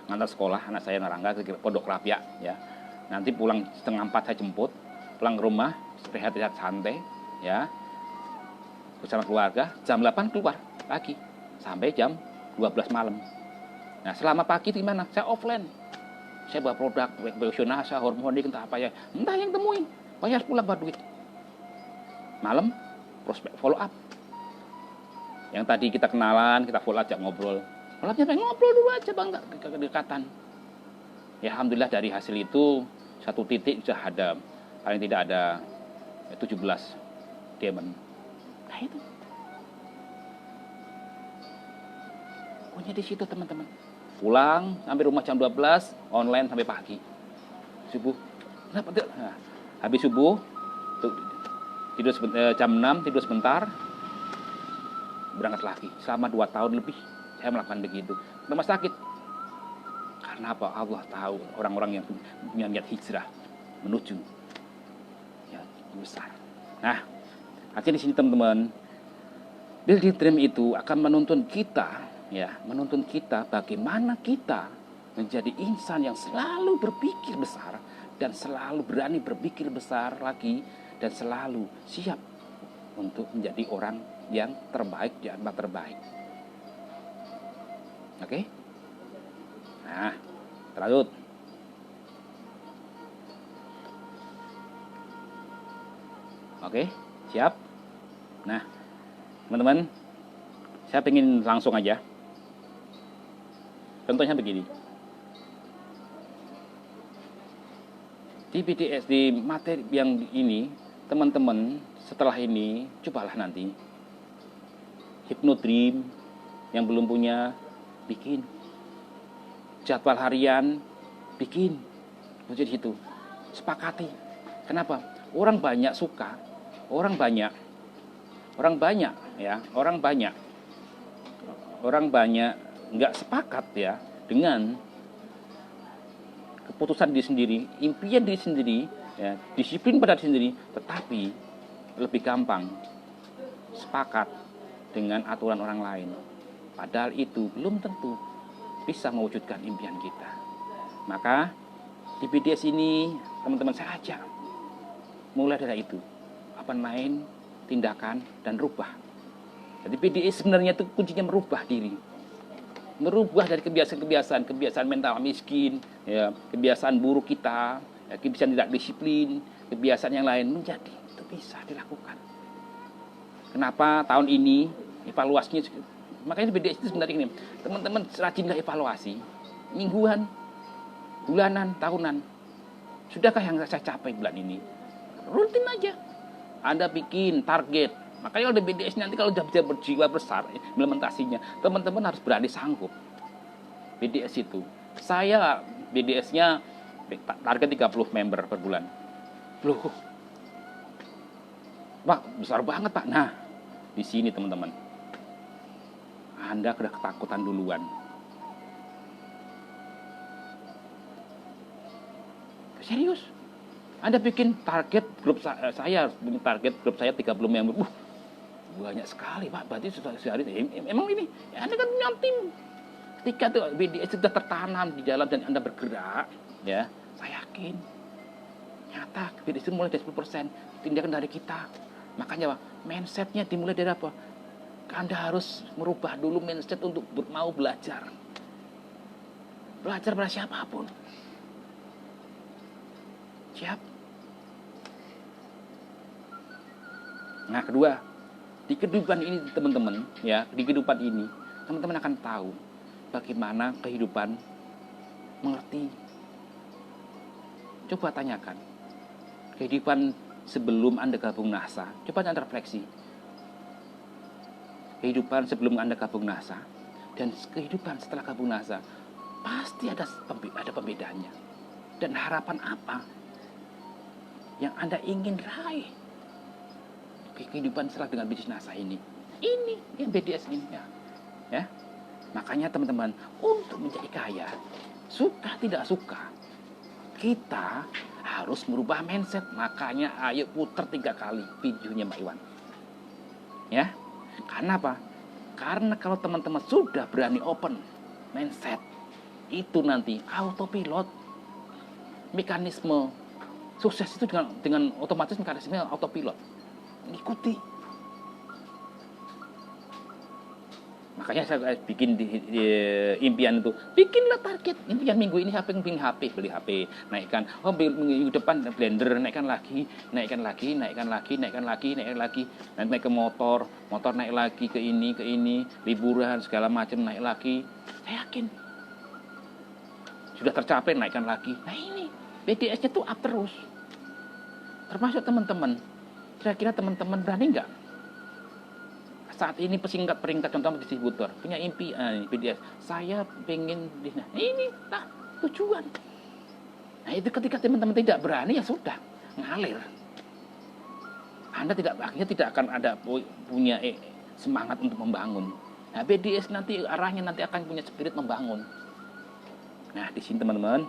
ngantar sekolah anak saya Narangga ke Pondok Kelapia, ya. Nanti pulang 3:30 saya jemput, pulang ke rumah, rehat-rehat santai, ya, bersama keluarga. Jam 8 keluar pagi sampai jam 12 malam. Nah selama pagi itu gimana? Saya offline. Saya bawa produk, Biosionasa, hormonik, entah apa ya, entah yang temuin, bayar pulang buat duit. Malam, prospek follow up. Yang tadi kita kenalan, kita follow up, ajak ngobrol. Follow upnya pengen ngobrol dulu aja bang, kedekatan. Ya alhamdulillah dari hasil itu, satu titik sudah ada, paling tidak ada 17 diamond. Nah itu. Punya di situ teman-teman. Pulang sampai rumah jam 12, online sampai pagi. Subuh. Nah, habis subuh tidur jam 6, tidur sebentar, berangkat lagi. Selama 2 tahun lebih saya melakukan begitu. Rumah sakit. Karena apa? Allah tahu orang-orang yang punya niat hijrah menuju yang besar. Nah, artinya di sini teman-teman, Building Dream itu akan menuntun kita, ya, menuntun kita bagaimana kita menjadi insan yang selalu berpikir besar dan selalu berani berpikir besar lagi dan selalu siap untuk menjadi orang yang terbaik di antara terbaik. Oke? Nah, terlanjut. Oke, siap? Nah, teman-teman, saya pengen langsung aja. Contohnya begini. Di BDS, di materi yang ini, teman-teman setelah ini, cobalah nanti Hypnodream yang belum punya, bikin jadwal harian, bikin di situ, sepakati. Kenapa? Orang banyak suka, orang banyak ya, orang banyak nggak sepakat ya dengan keputusan diri sendiri, impian diri sendiri, ya, disiplin pada diri sendiri, tetapi lebih gampang sepakat dengan aturan orang lain. Padahal itu belum tentu bisa mewujudkan impian kita. Maka di BDS ini teman-teman saya ajak mulai dari itu, apa main, tindakan, dan rubah. Jadi BDS sebenarnya itu kuncinya merubah diri, merubah dari kebiasaan mental miskin, ya, kebiasaan buruk kita, ya, kebiasaan tidak disiplin, kebiasaan yang lain menjadi itu bisa dilakukan. Kenapa tahun ini evaluasinya? Makanya BDS itu sebenarnya ini, teman-teman rajinlah evaluasi mingguan. bulanan, tahunan. Sudahkah yang saya capai bulan ini? Rutin aja. Anda bikin target. Makanya kalau di BDS nanti kalau sudah bisa berjiwa besar implementasinya, teman-teman harus berani sanggup. BDS itu. Saya BDS-nya target 30 member per bulan. Loh, Pak, besar banget Pak. Nah, di sini teman-teman, Anda sudah ketakutan duluan. Serius. Anda bikin target grup saya punya target grup saya 30 member. Banyak sekali Pak. Berarti sehari emang ini ya, Anda kan punya tim. Ketika tuh BDS sudah tertanam di dalam dan Anda bergerak, ya, saya yakin nyata BDS itu mulai dari 10%, tindakan dari kita. Makanya Pak, mindsetnya dimulai dari apa? Anda harus merubah dulu mindset untuk mau belajar. Belajar pada siapapun. Siap? Nah, kedua, di kehidupan ini teman-teman, ya, di kehidupan ini teman-teman akan tahu bagaimana kehidupan mengerti. Coba tanyakan. Kehidupan sebelum Anda gabung NASA, coba Anda refleksi. Kehidupan sebelum Anda gabung NASA dan kehidupan setelah gabung NASA pasti ada pembedaannya. Dan harapan apa yang Anda ingin raih kehidupan setelah dengan bisnis NASA ini? Ini yang BDS ini ya. Makanya teman-teman, untuk menjadi kaya, suka tidak suka, kita harus merubah mindset. Makanya ayo putar 3 kali videonya Mbak Iwan. Ya. Karena apa? Karena kalau teman-teman sudah berani open mindset, itu nanti autopilot. Mekanisme sukses itu dengan otomatis mekanisme autopilot. Ikuti. Makanya saya bikin di impian itu, bikinlah target impian minggu ini HP, bikin HP, beli HP, naikkan. Oh, minggu depan blender, naikkan lagi, naik ke motor naik lagi ke ini, liburan segala macam naik lagi. Saya yakin sudah tercapai, naikkan lagi. Nah ini BDS-nya tuh up terus. Termasuk teman-teman. Kira-kira teman-teman berani nggak? Saat ini peringkat contoh distributor punya impian BDS. Saya pengen ini tak tujuan. Nah itu ketika teman-teman tidak berani, ya sudah ngalir. Anda akhirnya tidak akan ada punya semangat untuk membangun. Nah BDS nanti arahnya nanti akan punya spirit membangun. Nah di sini teman-teman,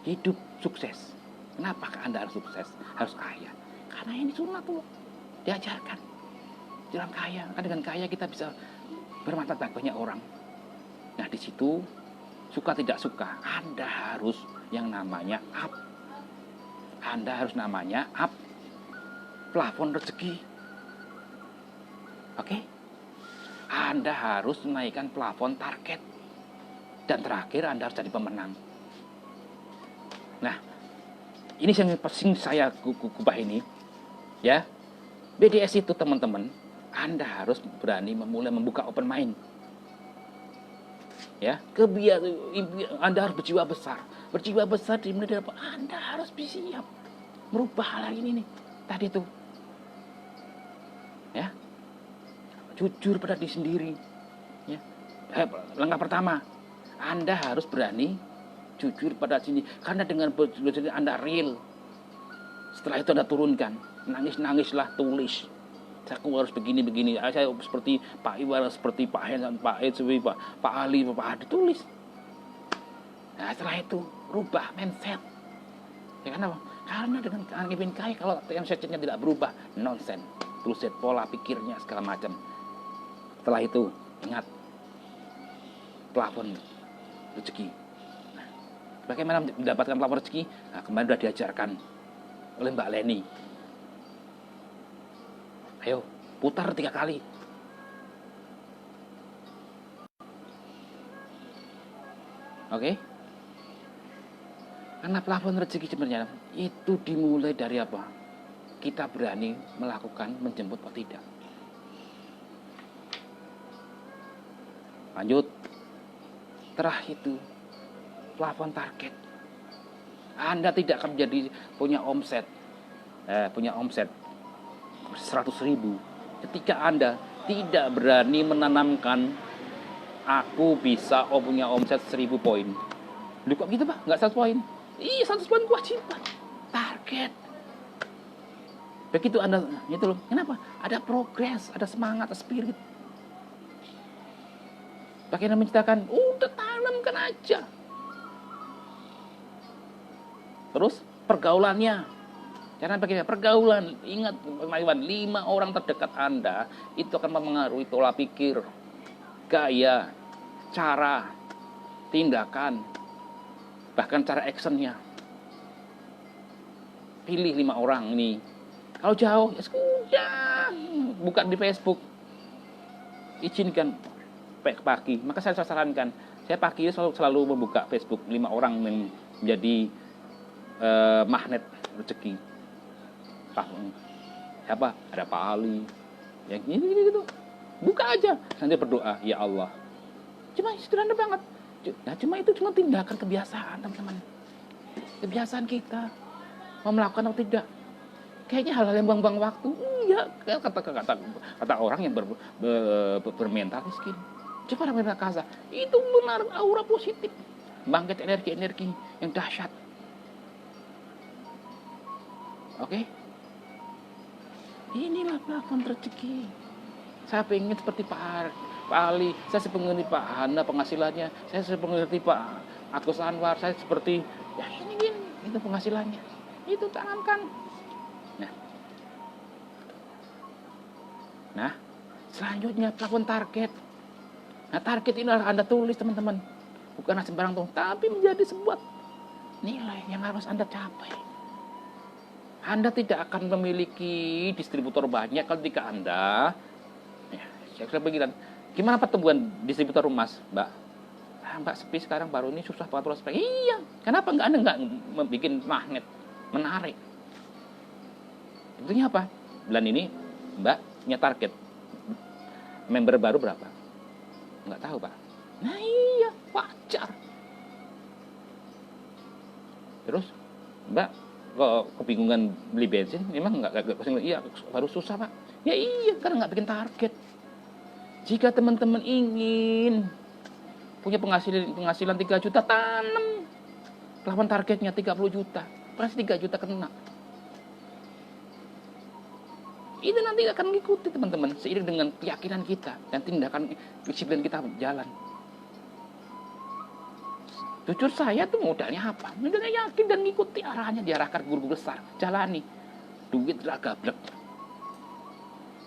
hidup sukses. Kenapa Anda harus sukses? Harus kaya. Karena ini sunnah tuh diajarkan. Jalan kaya, kan dengan kaya kita bisa bermanfaat banyak orang. Nah di situ suka tidak suka, Anda harus yang namanya up. Anda harus namanya up plafon rezeki. Oke? Anda harus menaikkan plafon target. Dan terakhir Anda harus jadi pemenang. Nah, ini yang paling saya kubah ini, ya. BDS itu teman-teman, Anda harus berani memulai membuka open mind. Ya, Anda harus berjiwa besar. Berjiwa besar dimulai dari apa? Anda harus siap merubah hal ini nih. Tadi itu. Ya. Jujur pada diri sendiri. Ya. Langkah pertama, Anda harus berani jujur pada sini, karena dengan berjujur Anda real. Setelah itu Anda turunkan, nangis-nangislah, tulis. Aku harus begini-begini. Saya seperti Pak Iwan, seperti Pak Hen, Pak Etswi, Pak Ali, Pak Hadi, tulis. Nah setelah itu rubah mindset. Ya kenapa? Karena dengan ingin kaya, kalau mindsetnya tidak berubah, nonsen. Bullshit, pola pikirnya segala macam. Setelah itu ingat plafon rezeki. Nah, bagaimana mendapatkan plafon rezeki? Nah, kemarin sudah diajarkan oleh Mbak Leni. Ayo, putar 3 kali. Oke? Karena plafon rezeki sebenarnya itu dimulai dari apa? Kita berani melakukan menjemput atau tidak. Lanjut. Terakhir itu plafon target. Anda tidak akan menjadi punya omset 100.000 ketika Anda tidak berani menanamkan aku bisa punya omset 1.000 poin. Lu kok gitu, Pak? Nggak 100 poin? Iya, 100 poin kewajiban. Target. Begitu Anda, itu loh. Kenapa? Ada progres, ada semangat, ada spirit. Bagaimana menciptakan? Udah tanamkan aja. Terus pergaulannya. Karena bagaimana? Pergaulan. Ingat, Pak Iwan, 5 orang terdekat Anda itu akan mempengaruhi pola pikir, gaya, cara, tindakan, bahkan cara actionnya. Pilih 5 orang ini. Kalau jauh, ya sudah, buka di Facebook. Izinkan pagi. Maka saya sarankan, saya pagi selalu membuka Facebook 5 orang yang menjadi magnet rezeki. Siapa? Ada Pak Ali. Yang ini gitu. Buka aja. Nanti berdoa, ya Allah. Cuma sederhana banget. Nah, cuma itu cuma tindakan kebiasaan, teman-teman. Kebiasaan kita mau melakukan atau tidak. Kayaknya hal-hal yang buang-buang waktu. Iya, kata orang yang bermental miskin. Coba orang kasar. Itu benar aura positif. Bangkit energi-energi yang dahsyat. Oke? Inilah pelakon rezeki. Saya pengen seperti Pak Ali, saya sepengerti Pak Hana penghasilannya, saya sepengerti Pak Agus Anwar, saya seperti ya ini itu penghasilannya. Itu tanamkan. Nah, selanjutnya pelakon target. Nah, target ini harus Anda tulis, teman-teman. Bukan sembarang tuh, tapi menjadi sebuah nilai yang harus Anda capai. Anda tidak akan memiliki distributor banyak ketika Anda, saya bilang, gimana pertumbuhan distributor emas, Mbak? Mbak sepi sekarang, baru ini susah banget prospek. Iya, kenapa Anda nggak bikin magnet menarik? Itunya apa? Bulan ini, Mbak punya target member baru berapa? Nggak tahu, Pak. Nah iya, wajar. Terus, Mbak kok kebingungan beli bensin? Memang nggak iya, baru susah, Pak. Ya iya, karena nggak bikin target. Jika teman-teman ingin punya penghasilan 3 juta, tanam. Lawan targetnya 30 juta. Pasti 3 juta kena. Itu nanti akan mengikuti, teman-teman, seiring dengan keyakinan kita dan tindakan disiplin kita berjalan. Jujur saya tuh modalnya apa? Modalnya yakin dan mengikuti arahannya, diarahkan guru besar. Jalani. Duit lah gablek.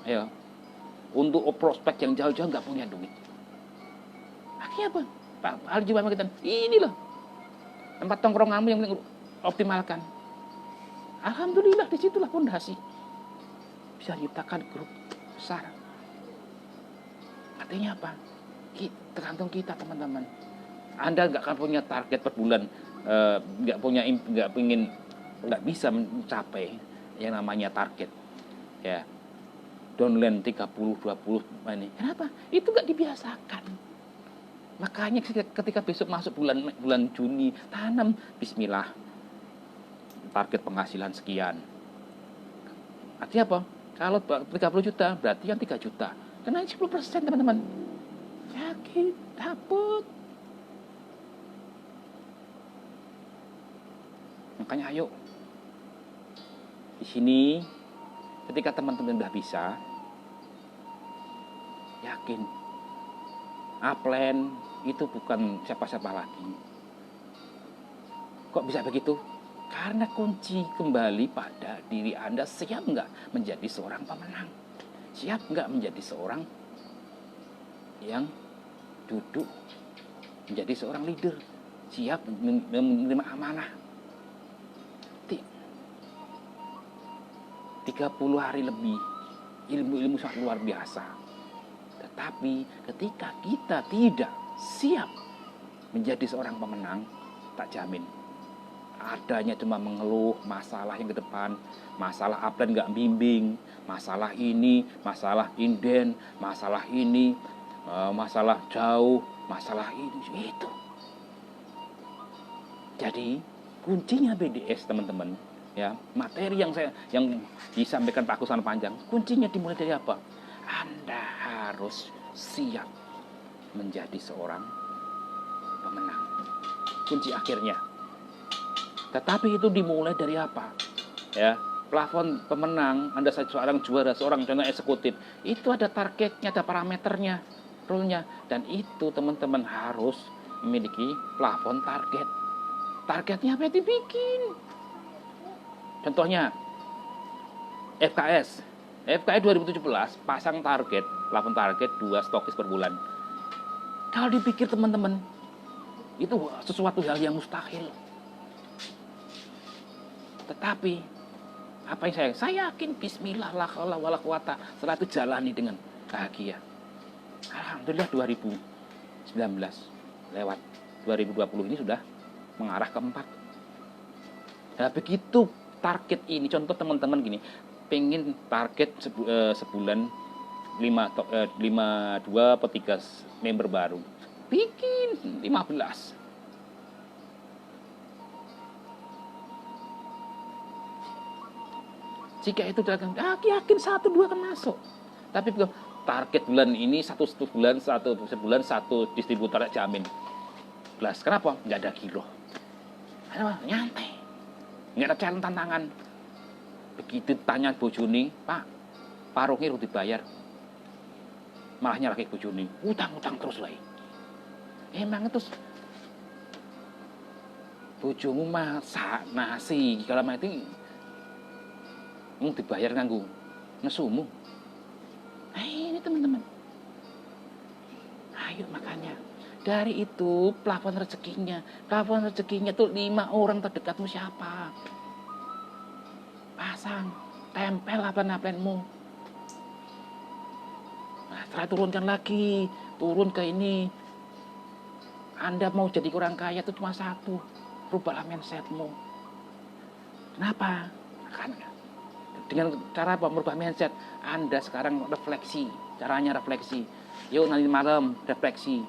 Ayo. Untuk prospek yang jauh-jauh nggak punya duit. Akhirnya apa? Pak Alji sama kita, ini loh tempat tongkronganmu yang optimalkan. Alhamdulillah, disitulah fondasi. Bisa ciptakan grup besar. Artinya apa? Tergantung kita, teman-teman. Anda nggak akan punya target per bulan, nggak bisa mencapai yang namanya target. Ya, downline 30-20 ini. Kenapa? Itu nggak dibiasakan. Makanya ketika besok masuk bulan Juni, tanam Bismillah. Target penghasilan sekian. Artinya apa? Kalau 30 juta, berarti yang 3 juta. Karena 10%, teman-teman. Yakin, dapat. Makanya ayo. Di sini, ketika teman-teman sudah bisa, yakin. Upline itu bukan siapa-siapa lagi. Kok bisa begitu? Karena kunci kembali pada diri Anda, siap nggak menjadi seorang pemenang? Siap nggak menjadi seorang yang duduk menjadi seorang leader? Siap menerima amanah? 30 hari lebih, ilmu-ilmu sangat luar biasa. Tetapi ketika kita tidak siap menjadi seorang pemenang, tak jamin. Adanya cuma mengeluh masalah yang ke depan, masalah upline nggak bimbing, masalah ini, masalah inden, masalah ini, masalah jauh, masalah ini, itu. Jadi kuncinya BDS teman-teman, ya materi yang disampaikan Pak Kusana Panjang, kuncinya dimulai dari apa? Anda harus siap menjadi seorang pemenang. Kunci akhirnya. Tetapi itu dimulai dari apa? Ya, plafon pemenang, Anda seorang juara, seorang contoh eksekutif, itu ada targetnya, ada parameternya, rule-nya, dan itu teman-teman harus memiliki plafon target. Targetnya apa yang dibikin? Contohnya FKS 2017 pasang target, plafon target 2 stokis per bulan. Kalau dipikir teman-teman, itu sesuatu hal yang mustahil. Tetapi apa yang saya yakin, bismillah la haula wala quwata, setelah itu jalani dengan bahagia. Alhamdulillah 2019 lewat, 2020 ini sudah mengarah ke 4. Nah, begitu target ini, contoh teman-teman gini, pengen target sebulan 2 atau 3 member baru, bikin 15. Jika itu dilakukan, yakin 1-2 akan masuk. Tapi target bulan ini sebulan satu distributor jamin. Kenapa? Nggak ada giro. Nyantai. Nggak ada challenge tantangan. Begitu tanya bojone, Pak, parungnya udah dibayar. Malah nyalahke bojone, utang-utang terus lagi. Emang itu bojomu masak nasi kalau mati dibayar nganggo nesumu. Ini teman-teman. Ayo makanya dari itu plafon rezekinya tuh 5 orang terdekatmu siapa? Pasang, tempel aplan-aplanmu. Nah, setelah turunkan lagi, turun ke ini. Anda mau jadi orang kaya itu cuma satu, rubahlah mindsetmu. Kenapa? Karena dengan cara apa? Merubah mindset. Anda sekarang refleksi, caranya refleksi. Yuk nanti malam refleksi.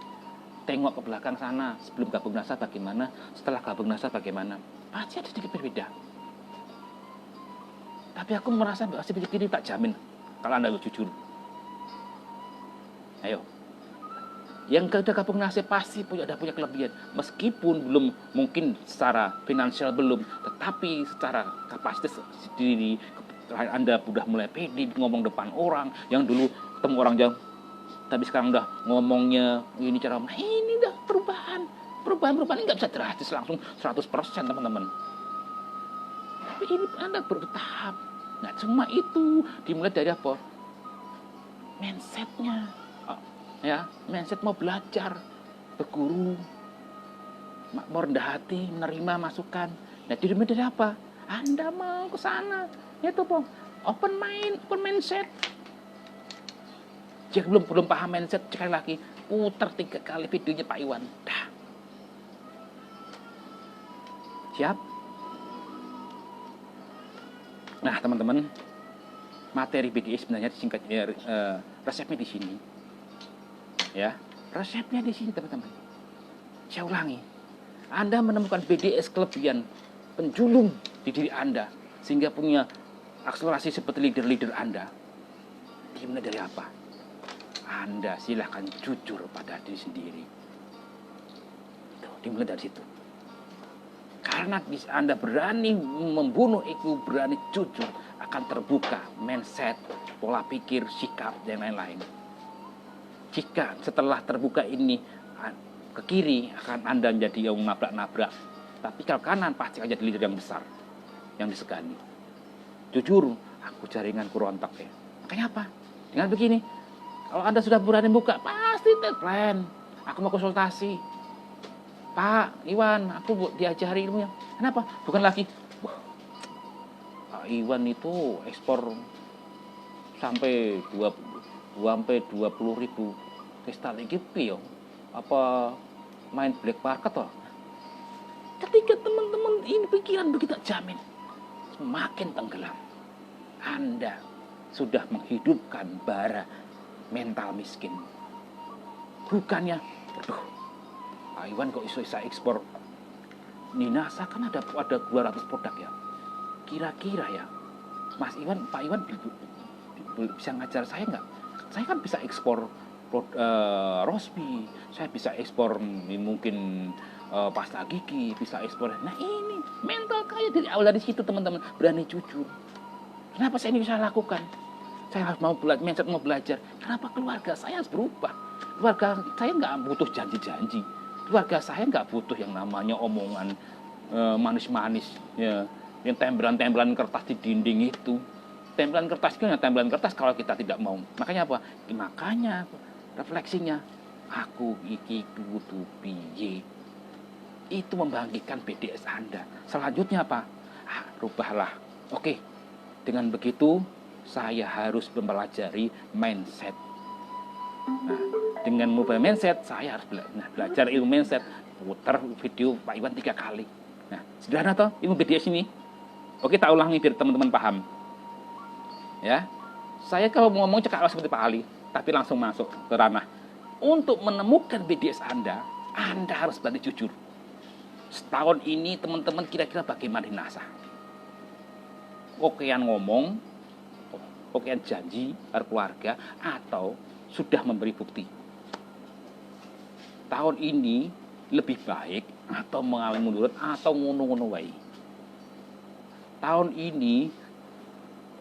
Tengok ke belakang sana, sebelum gabung NASA bagaimana, setelah gabung NASA bagaimana. Pasti ada sedikit berbeda. Tapi aku merasa bahwa sedikit ini tak jamin kalau Anda jujur. Ayo. Yang sudah gabung NASA pasti punya kelebihan. Meskipun belum mungkin secara finansial belum, tetapi secara kapasitas diri Anda sudah mulai pede ngomong depan orang, yang dulu ketemu orang jauh, tapi sekarang udah ngomongnya ini cara, ini udah perubahan ini nggak bisa drastis langsung 100% teman-teman. Tapi ini Anda bertahap. Nah, cuma itu dimulai dari apa? Mindsetnya, ya, mindset mau belajar, berguru, mau rendah hati, menerima masukan. Nah, dimulai dari apa? Anda mau ke sana, itu open mindset. Jika belum paham mindset, sekali lagi putar 3 kali videonya Pak Iwan. Dah. Siap? Nah, teman-teman, materi BDS sebenarnya singkatnya resepnya di sini. Ya, resepnya di sini, teman-teman. Saya ulangi. Anda menemukan BDS kelebihan penjulung di diri Anda sehingga punya akselerasi seperti leader-leader Anda. Dimulai dari apa? Anda silahkan jujur pada diri sendiri. Dimulai dari situ. Karena Anda berani membunuh ego, berani jujur, akan terbuka mindset, pola pikir, sikap, dan lain-lain. Jika setelah terbuka ini ke kiri, akan Anda menjadi yang nabrak-nabrak. Tapi kalau kanan, pasti akan jadi leader yang besar, yang disegani. Jujur, aku jaringanku rontok ya. Makanya apa? Dengan begini, kalau Anda sudah berani buka, pasti plan. Aku mau konsultasi. Pak Iwan, aku diajari ilmunya. Kenapa? Bukan lagi, wah, Pak Iwan itu ekspor sampai 20 ribu kristal iki piye? Apa main black market toh? Ketika teman-teman ini pikiran begitu jamin, semakin tenggelam. Anda sudah menghidupkan bara mental miskin. Bukannya, aduh, Pak Iwan kok bisa ekspor di NASA kan ada 200 produk ya. Kira-kira ya, Mas Iwan, Pak Iwan bisa ngajar saya nggak? Saya kan bisa ekspor rosbi, saya bisa ekspor mungkin pasta gigi, bisa ekspor. Nah ini mental kaya dari awal, dari situ teman-teman, berani jujur. Kenapa saya ini bisa lakukan? Saya harus mau belajar. Kenapa keluarga saya harus berubah? Keluarga saya nggak butuh janji-janji. Keluarga saya nggak butuh yang namanya omongan manis-manis, ya, yang tempelan-tempelan kertas di dinding itu. Tempelan kertas itu hanya tempelan kertas kalau kita tidak mau. Makanya apa? Makanya refleksinya, aku iki kudu piye. Itu membangkitkan BDS Anda. Selanjutnya apa? Rubahlah. Oke, dengan begitu saya harus mempelajari mindset. Nah, dengan mobile mindset, saya harus belajar ilmu mindset. Putar video Pak Iwan 3 kali. Nah, sederhana toh ilmu BDS ini. Oke, tak ulangi biar teman-teman paham. Ya, saya kalau mau ngomong cekak seperti Pak Ali, tapi langsung masuk ke ranah. Untuk menemukan BDS Anda harus berani jujur. Setahun ini teman-teman kira-kira bagaimana di NASA? Okean ngomong, okean janji keluarga, atau sudah memberi bukti? Tahun ini lebih baik atau mengalami mundur atau ngono-ngono wae? Tahun ini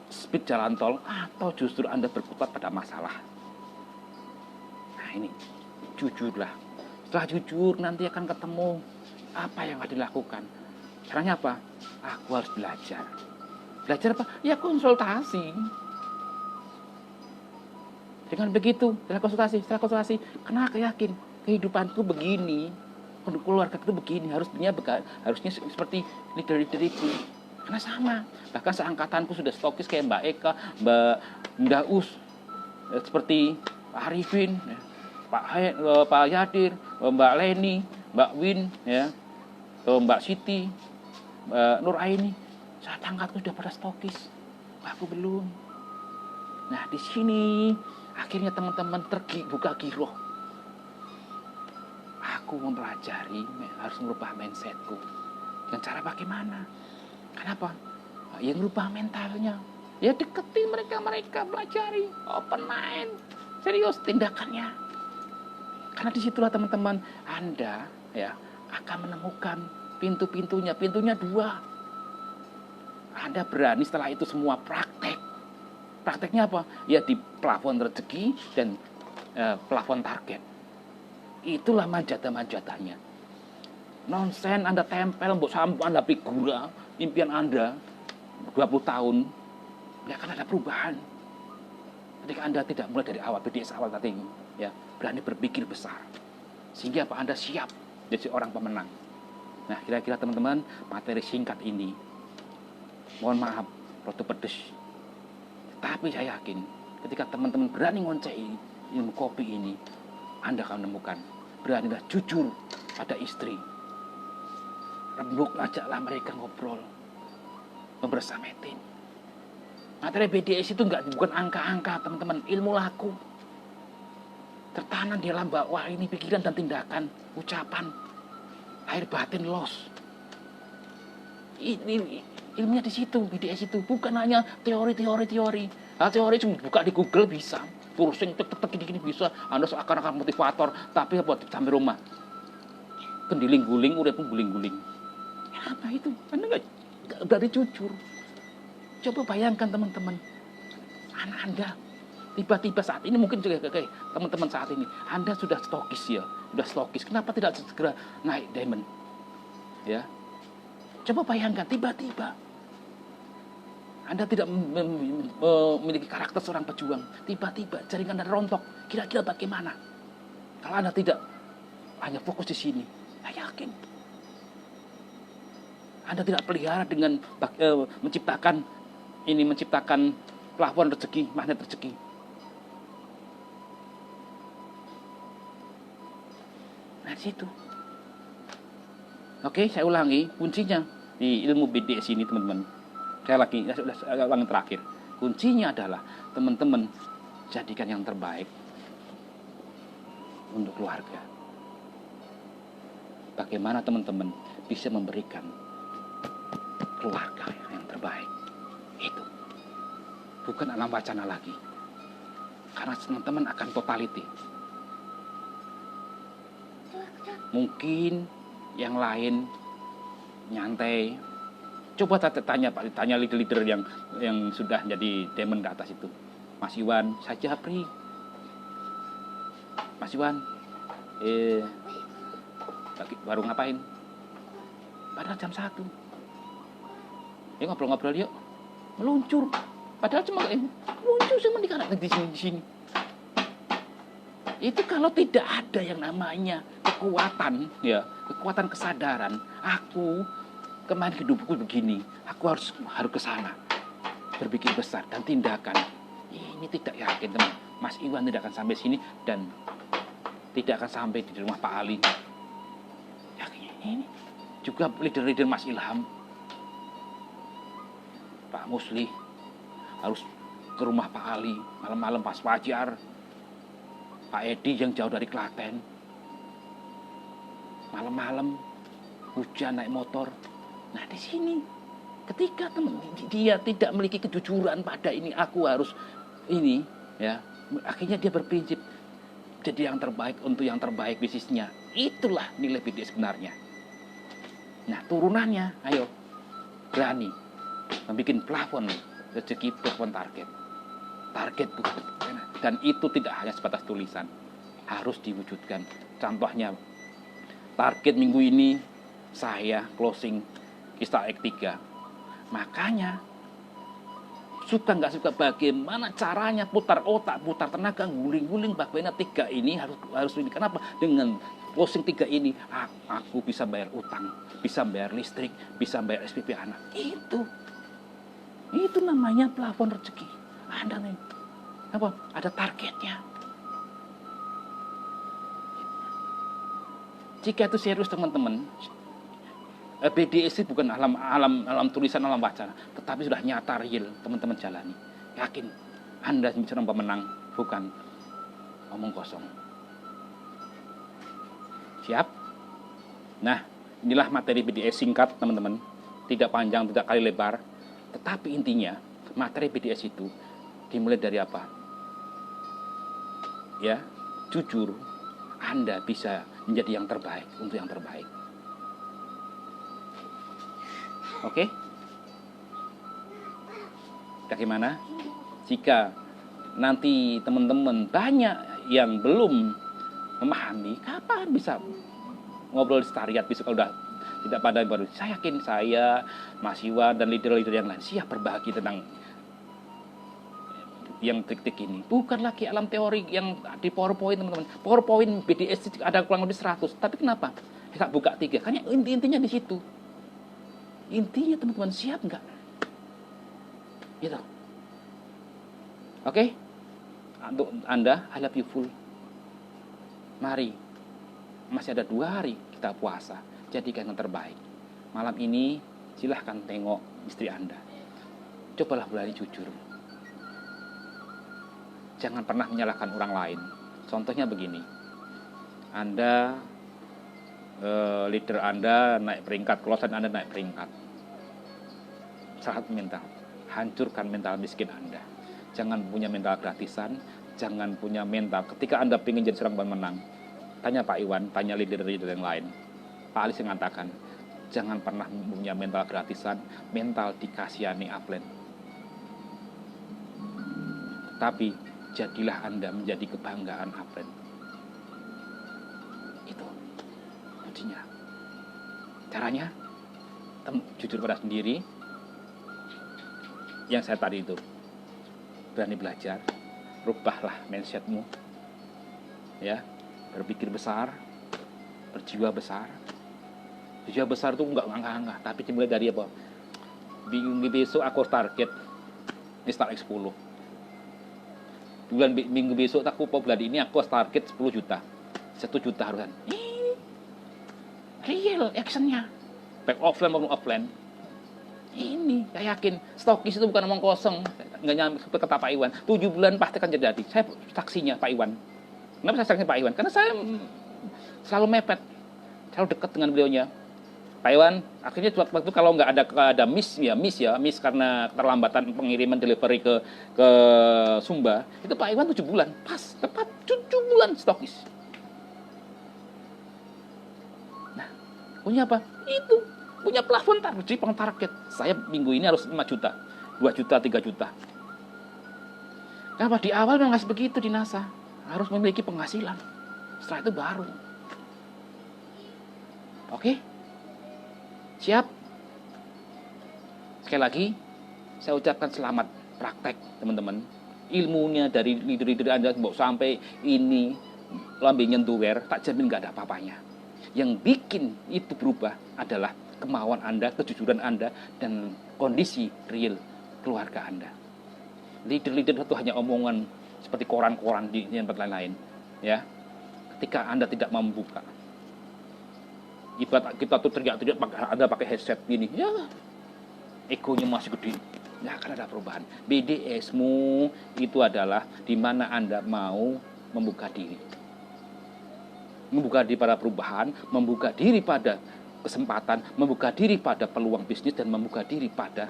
speed jalan tol atau justru Anda berkutat pada masalah? Nah ini, jujurlah. Setelah jujur nanti akan ketemu apa yang harus dilakukan. Caranya apa? Aku harus belajar. Belajar apa? Ya konsultasi. Dengan begitu, setelah konsultasi, karena aku yakin kehidupanku begini, keluarga itu begini, harusnya seperti leader-leader itu. Karena sama, bahkan seangkatanku sudah stokis kayak Mbak Eka, Mbak Daus, seperti Pak Arifin, ya, Pak Yadir, Mbak Leni, Mbak Win, ya, Mbak Siti, Mbak Nur Aini. Saat angkatku sudah pada stokis, aku belum. Nah di sini akhirnya teman-teman buka giroh. Aku mempelajari, harus merubah mindsetku. Dengan cara bagaimana? Kenapa? Yang merubah mentalnya. Ya deketi mereka, pelajari, open mind, serius tindakannya. Karena disitulah teman-teman Anda ya akan menemukan pintunya 2. Anda berani setelah itu semua praktek. Prakteknya apa? Ya di plafon rezeki dan plafon target. Itulah manjatan-manjatannya. Nonsen Anda tempel, mbok sampo Anda figura, impian Anda 20 tahun, nggak akan ada perubahan. Ketika Anda tidak mulai dari awal, BDS awal tadi, ya, berani berpikir besar. Sehingga apa? Anda siap jadi orang pemenang. Nah, kira-kira teman-teman, materi singkat ini, mohon maaf, rada pedes. Tapi saya yakin, ketika teman-teman berani ngoncei ilmu kopi ini, Anda akan menemukan. Beranilah jujur pada istri. Rembuk, ajaklah mereka ngobrol. Membersametin. Materi BDS itu bukan angka-angka, teman-teman. Ilmu laku. Tertanam di dalam bawah ini pikiran dan tindakan, ucapan, lahir batin los. Ini ilmunya di situ, BDS itu bukan hanya teori. Nah, teori cuma buka di Google bisa, pusing tek gini bisa. Anda seakan-akan motivator, tapi apa sampai rumah pendiling-guling, udah pun guling-guling. Apa itu? Anda nggak berani jujur. Coba bayangkan teman-teman, anak Anda tiba-tiba saat ini mungkin juga kayak teman-teman saat ini, Anda sudah stokis ya, Kenapa tidak segera naik diamond? Ya, coba bayangkan tiba-tiba Anda tidak memiliki karakter seorang pejuang, tiba-tiba jaringan Anda rontok. Kira-kira bagaimana? Kalau Anda tidak hanya fokus di sini, saya yakin Anda tidak pelihara dengan menciptakan plafon rezeki, magnet rezeki. Nah, di situ. Oke, saya ulangi, kuncinya di ilmu BDS ini, teman-teman. Saya ulangi terakhir. Kuncinya adalah teman-teman jadikan yang terbaik untuk keluarga. Bagaimana teman-teman bisa memberikan keluarga yang terbaik. Itu bukan alam wacana lagi, karena teman-teman akan totality. Mungkin yang lain nyantai. Coba tanya Pak, tanya leader-leader yang sudah jadi demon ke atas itu. Mas Iwan, saya japri. Mas Iwan, baru ngapain? Padahal jam 1. Ya ngobrol-ngobrol yuk. Meluncur. Padahal cuma meluncur cuma di sini. Itu kalau tidak ada yang namanya kekuatan, ya, kekuatan kesadaran. Aku kemarin hidupku begini, aku harus ke sana. Berpikir besar dan tindakan. Ini tidak yakin, teman. Mas Iwan tidak akan sampai sini dan tidak akan sampai di rumah Pak Ali. Yakin ini juga leader-leader Mas Ilham, Pak Musli harus ke rumah Pak Ali malam-malam pas fajar. Pak Edi yang jauh dari Klaten, malam-malam hujan naik motor. Nah di sini ketika dia tidak memiliki kejujuran pada ini, aku harus ini, ya, akhirnya dia berprinsip jadi yang terbaik untuk yang terbaik bisnisnya. Itulah nilai BDS sebenarnya. Nah turunannya, ayo berani membuat plafon rezeki plafon target bukan. Dan itu tidak hanya sebatas tulisan, harus diwujudkan. Contohnya target minggu ini saya closing Kisah X3. Makanya suka nggak suka bagaimana caranya, putar otak, putar tenaga, guling-guling bagaimana 3 ini harus ini. Kenapa? Dengan closing 3 ini aku bisa bayar utang, bisa bayar listrik, bisa bayar SPP anak. Itu namanya plafon rezeki. Ada nih, apa? Ada targetnya. Jika itu serius teman-teman, BDS itu bukan alam tulisan, alam wacana, tetapi sudah nyata, real, teman-teman jalani. Yakin Anda bisa pemenang, bukan omong kosong. Siap? Nah, inilah materi BDS singkat, teman-teman. Tidak panjang, tidak kali lebar. Tetapi intinya, materi BDS itu dimulai dari apa? Ya, jujur, Anda bisa menjadi yang terbaik untuk yang terbaik. Oke? Bagaimana? Jika nanti teman-teman banyak yang belum memahami, kapan bisa ngobrol di Setariat bisa kalau udah tidak pada baru. Saya yakin saya, Mas Iwan dan leader-leader yang lain siap berbagi tentang yang trik-trik ini. Bukan lagi alam teori yang di PowerPoint, teman-teman. PowerPoint BDS ada kurang lebih 100. Tapi kenapa? Kita buka 3. Karena intinya di situ. Intinya teman-teman siap nggak? Gitu. Oke? Untuk Anda, I love you full. Mari. Masih ada 2 hari kita puasa. Jadikan yang terbaik. Malam ini silahkan tengok istri Anda. Cobalah berani jujur. Jangan pernah menyalahkan orang lain. Contohnya begini. Anda leader Anda naik peringkat, klien Anda naik peringkat. Sehat mental. Hancurkan mental miskin Anda. Jangan punya mental gratisan, jangan punya mental ketika Anda ingin jadi seorang pemenang. Tanya Pak Iwan, tanya leader-leader yang lain. Pak Alis mengatakan, jangan pernah punya mental gratisan, mental dikasihani upline. Tapi jadilah Anda menjadi kebanggaan upline. Itu kuncinya. Caranya, jujur pada sendiri. Yang saya tadi itu, berani belajar, rubahlah mindsetmu. Ya, berpikir besar, berjiwa besar. Jiwa besar itu enggak ngangah-ngangah, tapi dimulai dari apa? Minggu besok aku target ini start X10. Minggu besok aku bulan ini aku target 10 juta. 1 juta harusan. Ini real actionnya. Baik offline maupun offline. Ini saya yakin stokis itu bukan omong kosong. Enggak nyampe kata Pak Iwan. 7 bulan pasti akan jadi. Saya saksinya Pak Iwan. Kenapa saya saksinya Pak Iwan? Karena saya selalu mepet, selalu dekat dengan beliaunya. Pak Iwan, akhirnya waktu kalau nggak ada miss karena keterlambatan pengiriman delivery ke Sumba, itu Pak Iwan 7 bulan, pas tepat 7 bulan stokis. Nah, punya apa? Itu punya plafon target. Saya minggu ini harus 5 juta, 2 juta, 3 juta. Kenapa? Di awal memang harus begitu di NASA, harus memiliki penghasilan. Setelah itu baru. Oke? Siap? Sekali lagi, saya ucapkan selamat praktek, teman-teman. Ilmunya dari leader-leader Anda sampai ini lambe nyentuwer, tak jamin nggak ada apa-apanya. Yang bikin itu berubah adalah kemauan Anda, kejujuran Anda, dan kondisi real keluarga Anda. Leader-leader itu hanya omongan seperti koran-koran di tempat lain-lain. Ya, ketika Anda tidak membuka, ibarat kita tuh teriak-teriak ada pakai headset gini, ya egonya masih gede, nggak akan ada perubahan. BDS-mu itu adalah di mana Anda mau membuka diri pada perubahan, membuka diri pada kesempatan, membuka diri pada peluang bisnis, dan membuka diri pada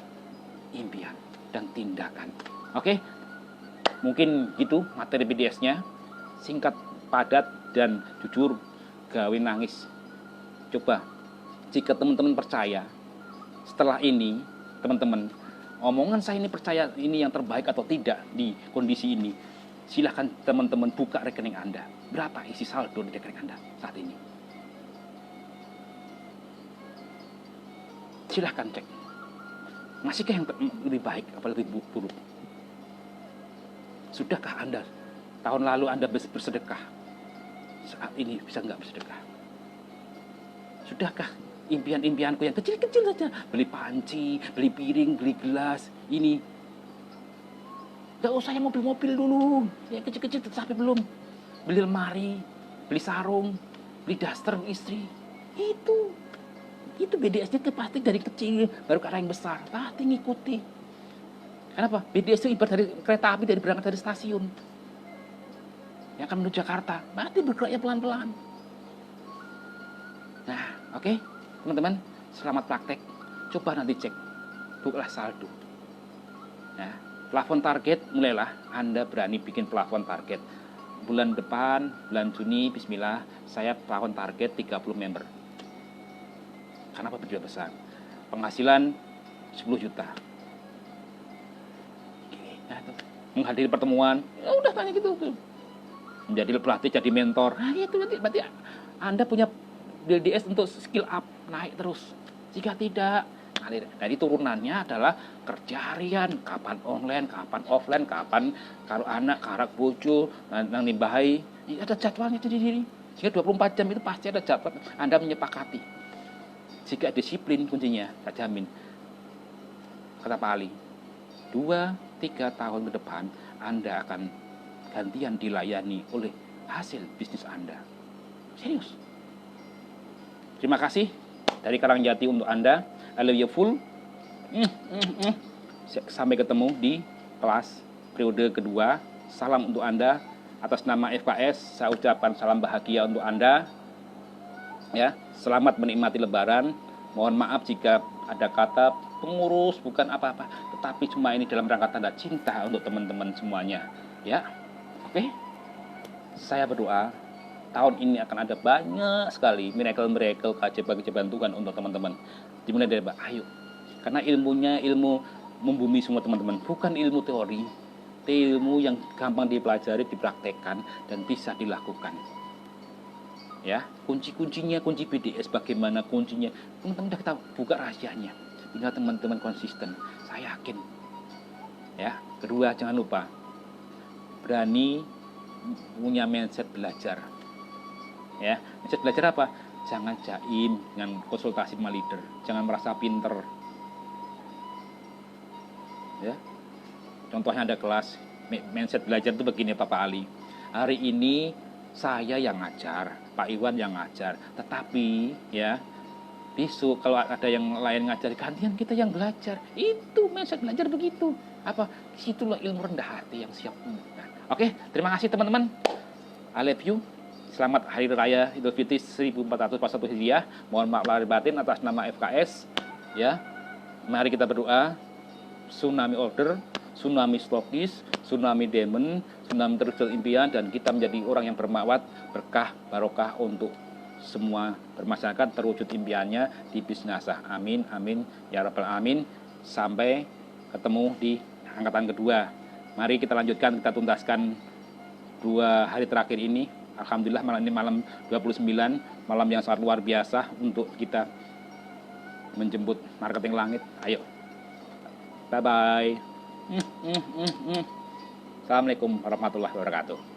impian dan tindakan. Oke, mungkin gitu materi BDS-nya, singkat, padat, dan jujur, gawe nangis. Coba, jika teman-teman percaya, setelah ini, teman-teman, omongan saya ini percaya ini yang terbaik atau tidak di kondisi ini, silahkan teman-teman buka rekening Anda. Berapa isi saldo di rekening Anda saat ini? Silahkan cek. Masihkah yang lebih baik atau lebih buruk? Sudahkah Anda, tahun lalu Anda bersedekah, saat ini bisa nggak bersedekah? Sudahkah impian-impianku yang kecil-kecil saja, beli panci, beli piring, beli gelas, ini, gak usah yang mobil-mobil dulu, yang kecil-kecil sampai belum, beli lemari, beli sarung, beli daster istri, itu BDS-nya pasti dari kecil baru ke arah yang besar, pasti ngikuti. Kenapa? BDS itu ibarat dari kereta api dari berangkat dari stasiun yang akan menuju Jakarta, pasti bergeraknya pelan-pelan. Nah, oke, teman-teman, selamat praktek. Coba nanti cek, bukalah saldo. Nah, plafon target, mulailah Anda berani bikin plafon target. Bulan depan, bulan Juni, bismillah, saya plafon target 30 member. Kenapa berjuang besar? Penghasilan 10 juta. Nah, menghadiri pertemuan, ya udah tanya gitu. Menjadi pelatih, jadi mentor. Nah, itu berarti Anda punya BDS untuk skill up, naik terus. Jika tidak, dari turunannya adalah kerja harian, kapan online, kapan offline, kapan kalau anak, karak bojo, nang nimbahi, ada jadwalnya sendiri. Sehingga 24 jam itu pasti ada jadwal Anda menyepakati. Jika disiplin kuncinya, tak jamin. Kata Pak Ali, 2-3 tahun ke depan Anda akan gantian dilayani oleh hasil bisnis Anda. Serius. Terima kasih dari Karangjati untuk Anda. I love you full. Sampai ketemu di kelas periode kedua. Salam untuk Anda. Atas nama FKS, saya ucapkan salam bahagia untuk Anda. Ya, selamat menikmati Lebaran. Mohon maaf jika ada kata pengurus bukan apa-apa, tetapi cuma ini dalam rangka tanda cinta untuk teman-teman semuanya. Ya, oke. Saya berdoa tahun ini akan ada banyak sekali miracle-miracle, keajaiban Tuhan untuk teman-teman. Dimulai dari ayo. Karena ilmunya ilmu membumi semua teman-teman, bukan ilmu teori. Ilmu yang gampang dipelajari, dipraktekkan, dan bisa dilakukan. Ya, kunci-kuncinya, kunci BDS bagaimana kuncinya. Teman-teman sudah kita buka rahasianya. Tinggal teman-teman konsisten. Saya yakin. Ya, kedua jangan lupa berani punya mindset belajar. Ya, mindset belajar apa? Jangan jaim dengan konsultasi sama leader, jangan merasa pinter. Ya, contohnya ada kelas mindset belajar itu begini Pak Ali. Hari ini saya yang ngajar, Pak Iwan yang ngajar, tetapi ya besok kalau ada yang lain ngajar gantian kita yang belajar. Itu mindset belajar begitu. Apa? Disitulah ilmu rendah hati yang siap. Oke, terima kasih teman-teman. I love you. Selamat Hari Raya Idul Fitri 1441 Hijriah. Mohon maaf lahir batin atas nama FKS. Ya, mari kita berdoa. Tsunami order, tsunami stokis, tsunami demon, tsunami terusur impian, dan kita menjadi orang yang bermakwat, berkah, barokah untuk semua bermasyarakat, terwujud impiannya di bisnisah. Amin, amin, ya rabbal alamin. Sampai ketemu di angkatan kedua. Mari kita lanjutkan, kita tuntaskan 2 hari terakhir ini. Alhamdulillah malam ini malam 29, malam yang sangat luar biasa untuk kita menjemput marketing langit. Ayo, bye-bye. Assalamualaikum warahmatullahi wabarakatuh.